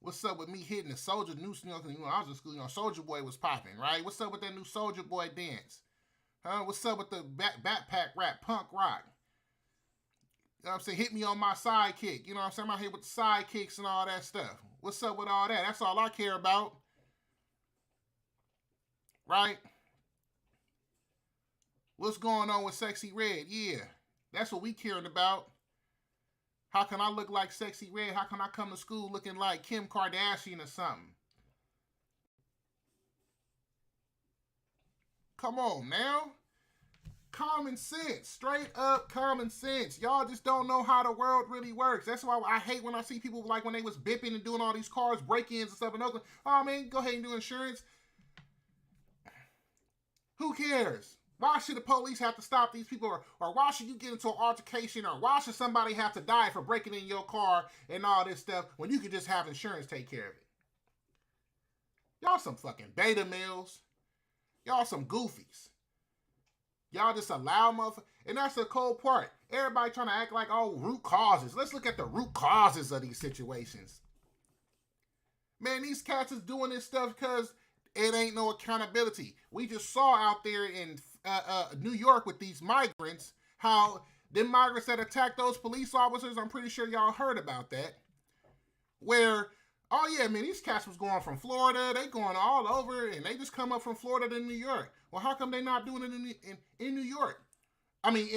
What's up with me hitting the Soulja new, I was in school, Soulja Boy was popping, right? What's up with that new Soulja Boy dance? Huh? What's up with the backpack rap, punk rock? You know what I'm saying? Hit me on my sidekick. You know what I'm saying? I'm out here with the sidekicks and all that stuff. What's up with all that? That's all I care about. Right? What's going on with Sexy Red? Yeah, that's what we caring about. How can I look like Sexy Red? How can I come to school looking like Kim Kardashian or something? Come on now. Common sense. Straight up common sense. Y'all just don't know how the world really works. That's why I hate when I see people like when they was bipping and doing all these cars, break-ins and stuff in Oakland. Oh, man, go ahead and do insurance. Who cares? Why should the police have to stop these people? Or why should you get into an altercation? Or why should somebody have to die for breaking in your car and all this stuff when you could just have insurance take care of it? Y'all some fucking beta males. Y'all some goofies. Y'all just allow motherfuckers. And that's the cold part. Everybody trying to act like, oh, root causes. Let's look at the root causes of these situations. Man, these cats is doing this stuff because it ain't no accountability. We just saw out there in New York with these migrants, how them migrants that attacked those police officers, I'm pretty sure y'all heard about that, where, oh yeah, man, these cats was going from Florida, they going all over, and they just come up from Florida to New York. Well, how come they not doing it in New York? I mean,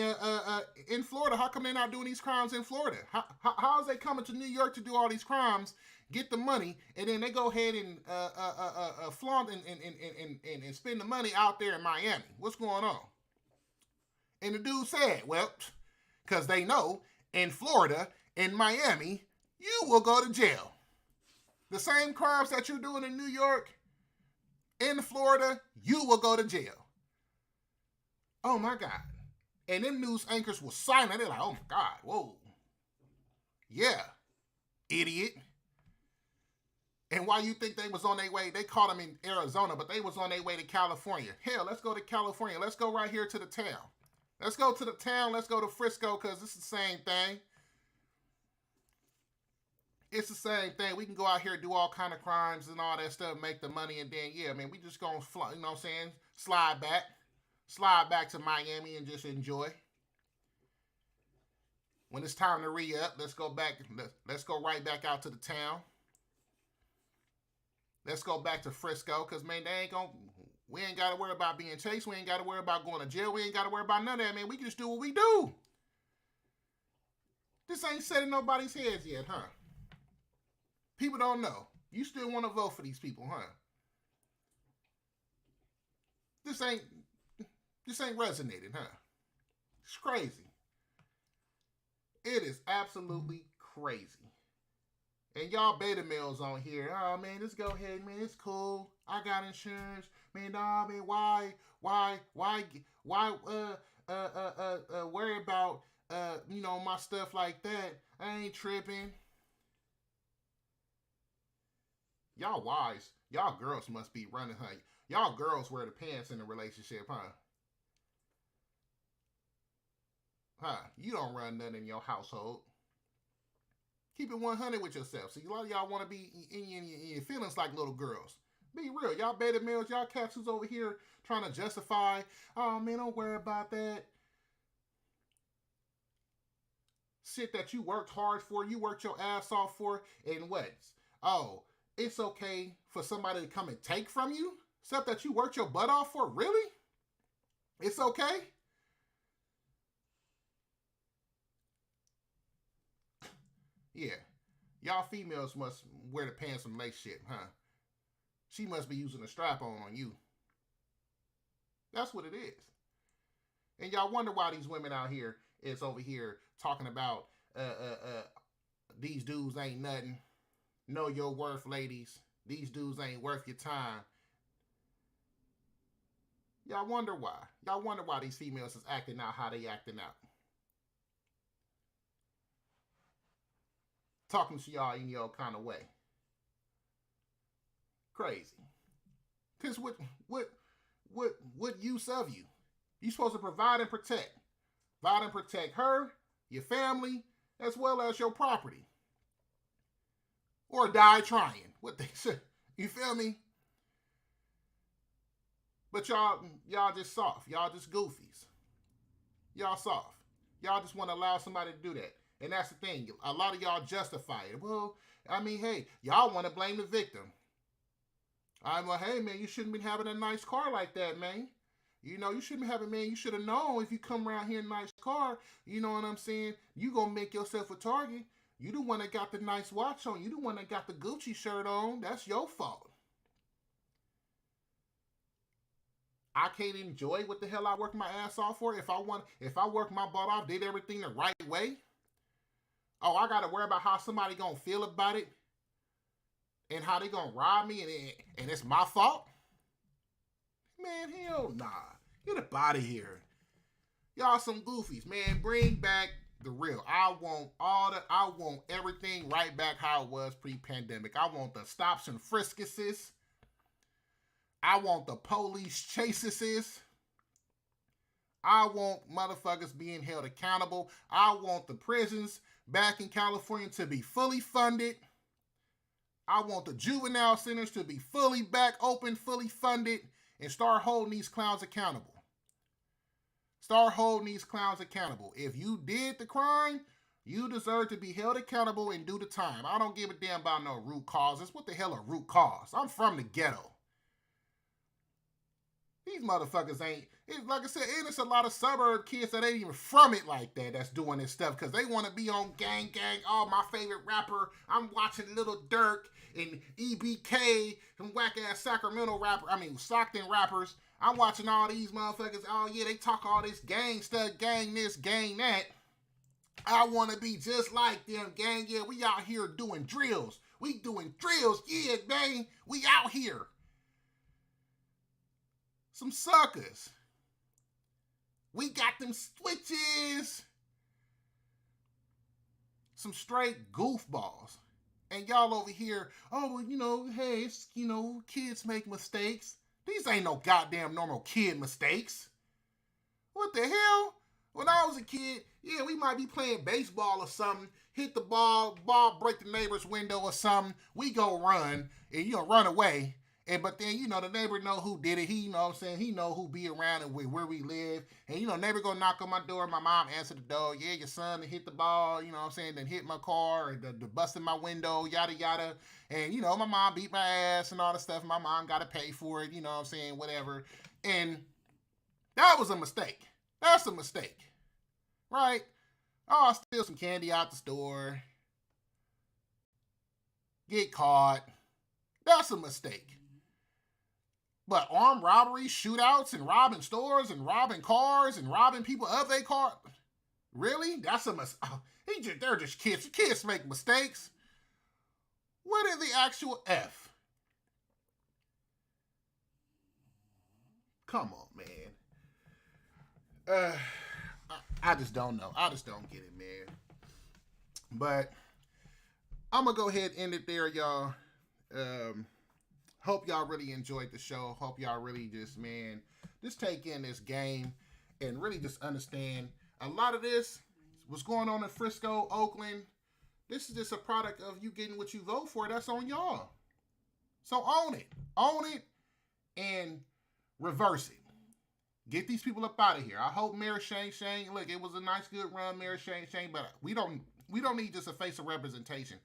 in Florida, how come they not doing these crimes in Florida? How is they coming to New York to do all these crimes, get the money, and then they go ahead and flaunt and spend the money out there in Miami? What's going on? And the dude said, well, because they know in Florida, in Miami, you will go to jail. The same crimes that you're doing in New York, in Florida, you will go to jail. Oh my God. And them news anchors were silent. They're like, oh my God, whoa. Yeah, idiot. And why you think they was on their way? They caught them in Arizona, but they was on their way to California. Hell, let's go to California. Let's go right here to the town. Let's go to the town. Let's go to Frisco because it's the same thing. It's the same thing. We can go out here and do all kind of crimes and all that stuff, make the money, and then, yeah, man, we just gonna fly, you know what I'm saying? Slide back to Miami and just enjoy. When it's time to re-up, let's go back. Let's go right back out to the town. Let's go back to Frisco, because, man, we ain't got to worry about being chased. We ain't got to worry about going to jail. We ain't got to worry about none of that, man. We can just do what we do. This ain't setting nobody's heads yet, huh? People don't know. You still want to vote for these people, huh? This ain't resonating, huh? It's crazy. It is absolutely crazy. And y'all beta males on here, oh man, let's go ahead, man, it's cool. I got insurance. Man, nah, man, why worry about my stuff like that. I ain't tripping. Y'all wise. Y'all girls must be running, huh? Y'all girls wear the pants in a relationship, huh? You don't run nothing in your household. Keep it 100 with yourself. See, a lot of y'all want to be in your feelings like little girls. Be real. Y'all beta males, y'all cats who's over here trying to justify, oh man, don't worry about that. Shit that you worked hard for, you worked your ass off for, and what? Oh, it's okay for somebody to come and take from you? Stuff that you worked your butt off for? Really? It's okay? Yeah. Y'all females must wear the pants some lace shit, huh? She must be using a strap-on on you. That's what it is. And y'all wonder why these women out here is over here talking about these dudes ain't nothing. Know your worth, ladies. These dudes ain't worth your time. Y'all wonder why. Y'all wonder why these females is acting out how they acting out. Talking to y'all in your kind of way. Crazy. Cause what use of you? You supposed to provide and protect. Provide and protect her, your family, as well as your property. Or die trying. What they say. You feel me? But y'all just soft. Y'all just goofies. Y'all soft. Y'all just want to allow somebody to do that. And that's the thing. A lot of y'all justify it. Well, I mean, hey, y'all want to blame the victim. I'm like, hey, man, you shouldn't be having a nice car like that, man. You know, you shouldn't be having, man, you should have known if you come around here in a nice car, you know what I'm saying? You going to make yourself a target. You the one that got the nice watch on. You the one that got the Gucci shirt on. That's your fault. I can't enjoy what the hell I work my ass off for. If I work my butt off, did everything the right way. Oh, I got to worry about how somebody going to feel about it. And how they going to rob me and it's my fault. Man, hell nah. Get up out of here. Y'all some goofies, man. Bring back the real. I want everything right back how it was pre-pandemic. I want the stops and friskuses. I want the police chases. I want motherfuckers being held accountable. I want the prisons back in California to be fully funded. I want the juvenile centers to be fully back open, fully funded, and start holding these clowns accountable. Start holding these clowns accountable. If you did the crime, you deserve to be held accountable and do the time. I don't give a damn about no root causes. What the hell are root cause? I'm from the ghetto. These motherfuckers ain't, like I said, and it's a lot of suburb kids that ain't even from it like that that's doing this stuff because they want to be on gang. Oh, my favorite rapper. I'm watching Lil Durk and EBK and whack-ass Stockton rappers. I'm watching all these motherfuckers. Oh, yeah, they talk all this gang stuff, gang this, gang that. I want to be just like them, gang. Yeah, we out here doing drills. We doing drills. Yeah, man, we out here. Some suckers. We got them switches. Some straight goofballs. And y'all over here, oh, well, hey, it's, kids make mistakes. These ain't no goddamn normal kid mistakes. What the hell? When I was a kid, yeah, we might be playing baseball or something, hit the ball break the neighbor's window or something. We go run, and run away. But then, the neighbor know who did it. He, he know who be around and where we live. And, neighbor go knock on my door. My mom answer the door. Yeah, your son hit the ball, then hit my car, or the busted my window, yada, yada. And, my mom beat my ass and all the stuff. My mom got to pay for it, whatever. And that was a mistake. That's a mistake. Right? Oh, steal some candy out the store. Get caught. That's a mistake. But armed robberies, shootouts, and robbing stores, and robbing cars, and robbing people of their car, really? That's a mistake. Oh, they're just kids. Kids make mistakes. What is the actual F? Come on, man. I just don't know. I just don't get it, man. But I'm gonna go ahead and end it there, y'all. Hope y'all really enjoyed the show. Hope y'all really just take in this game and really just understand a lot of this, what's going on in Frisco, Oakland. This is just a product of you getting what you vote for. That's on y'all. So own it. Own it and reverse it. Get these people up out of here. I hope Mayor Shane, look, it was a nice, good run, Mayor Shane, but we don't need just a face of representation.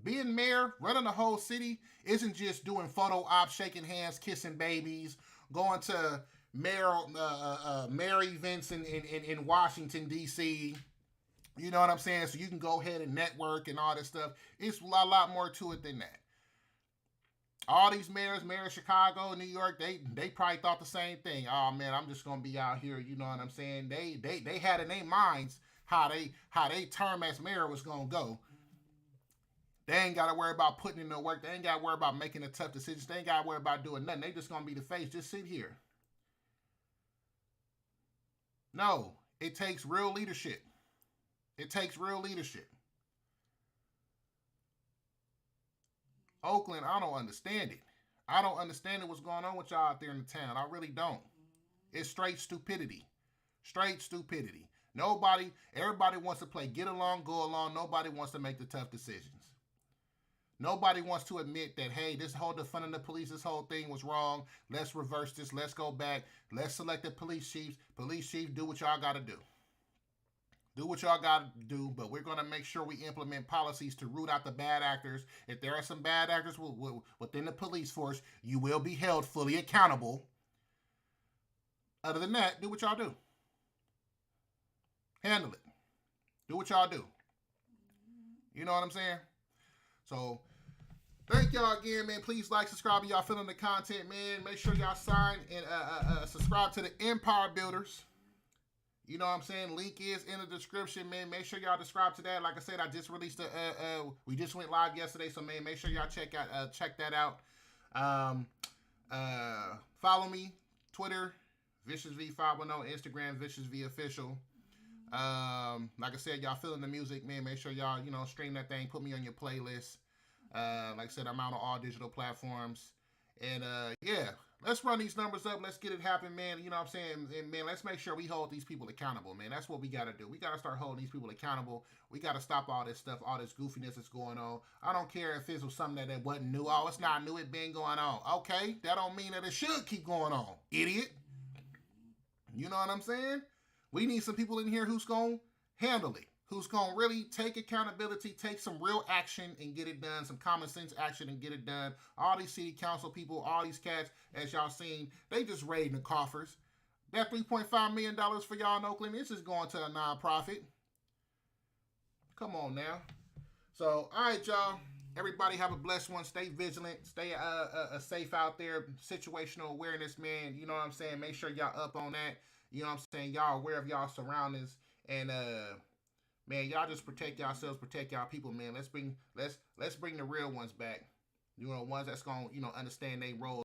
Being mayor, running the whole city, isn't just doing photo ops, shaking hands, kissing babies, going to mayor events in Washington, D.C., you know what I'm saying? So you can go ahead and network and all this stuff. It's a lot more to it than that. All these mayors, mayor of Chicago, New York, they probably thought the same thing. Oh man, I'm just gonna be out here, you know what I'm saying? They had in their minds how they term as mayor was gonna go. They ain't gotta worry about putting in the work. They ain't gotta worry about making the tough decisions. They ain't gotta worry about doing nothing. They just gonna be the face. Just sit here. No, it takes real leadership. It takes real leadership. Oakland, I don't understand it. I don't understand what's going on with y'all out there in the town. I really don't. It's straight stupidity. Straight stupidity. Everybody wants to play get along, go along. Nobody wants to make the tough decisions. Nobody wants to admit that, hey, this whole defunding the police, this whole thing was wrong. Let's reverse this. Let's go back. Let's select the police chiefs. Police chiefs, do what y'all got to do. Do what y'all got to do, but we're going to make sure we implement policies to root out the bad actors. If there are some bad actors within the police force, you will be held fully accountable. Other than that, do what y'all do. Handle it. Do what y'all do. You know what I'm saying? So, thank y'all again, man. Please like, subscribe if y'all feeling the content, man. Make sure y'all sign and subscribe to the Empire Builders. You know what I'm saying? Link is in the description, man. Make sure y'all subscribe to that. Like I said, I just released we just went live yesterday, so man, make sure y'all check that out. Follow me, Twitter, ViciousV510, Instagram, ViciousVOfficial. Like I said, y'all feeling the music, man. Make sure y'all, stream that thing, put me on your playlist. Like I said, I'm out on all digital platforms. And yeah, let's run these numbers up. Let's get it happen, man. You know what I'm saying? And man, let's make sure we hold these people accountable, man. That's what we got to do. We got to start holding these people accountable. We got to stop all this stuff, all this goofiness that's going on. I don't care if this was something that wasn't new. Oh, it's not new. It's been going on. Okay, that don't mean that it should keep going on, idiot. You know what I'm saying? We need some people in here who's going to handle it. Who's going to really take accountability, take some real action and get it done, some common sense action and get it done. All these city council people, all these cats, as y'all seen, they just raiding the coffers. That $3.5 million for y'all in Oakland, this is going to a nonprofit. Come on now. So, all right, y'all. Everybody have a blessed one. Stay vigilant. Stay safe out there. Situational awareness, man. You know what I'm saying? Make sure y'all up on that. You know what I'm saying? Y'all aware of y'all surroundings. And, man, y'all just protect yourselves, protect y'all people, man. Let's bring the real ones back. You know, ones that's gonna, understand their role.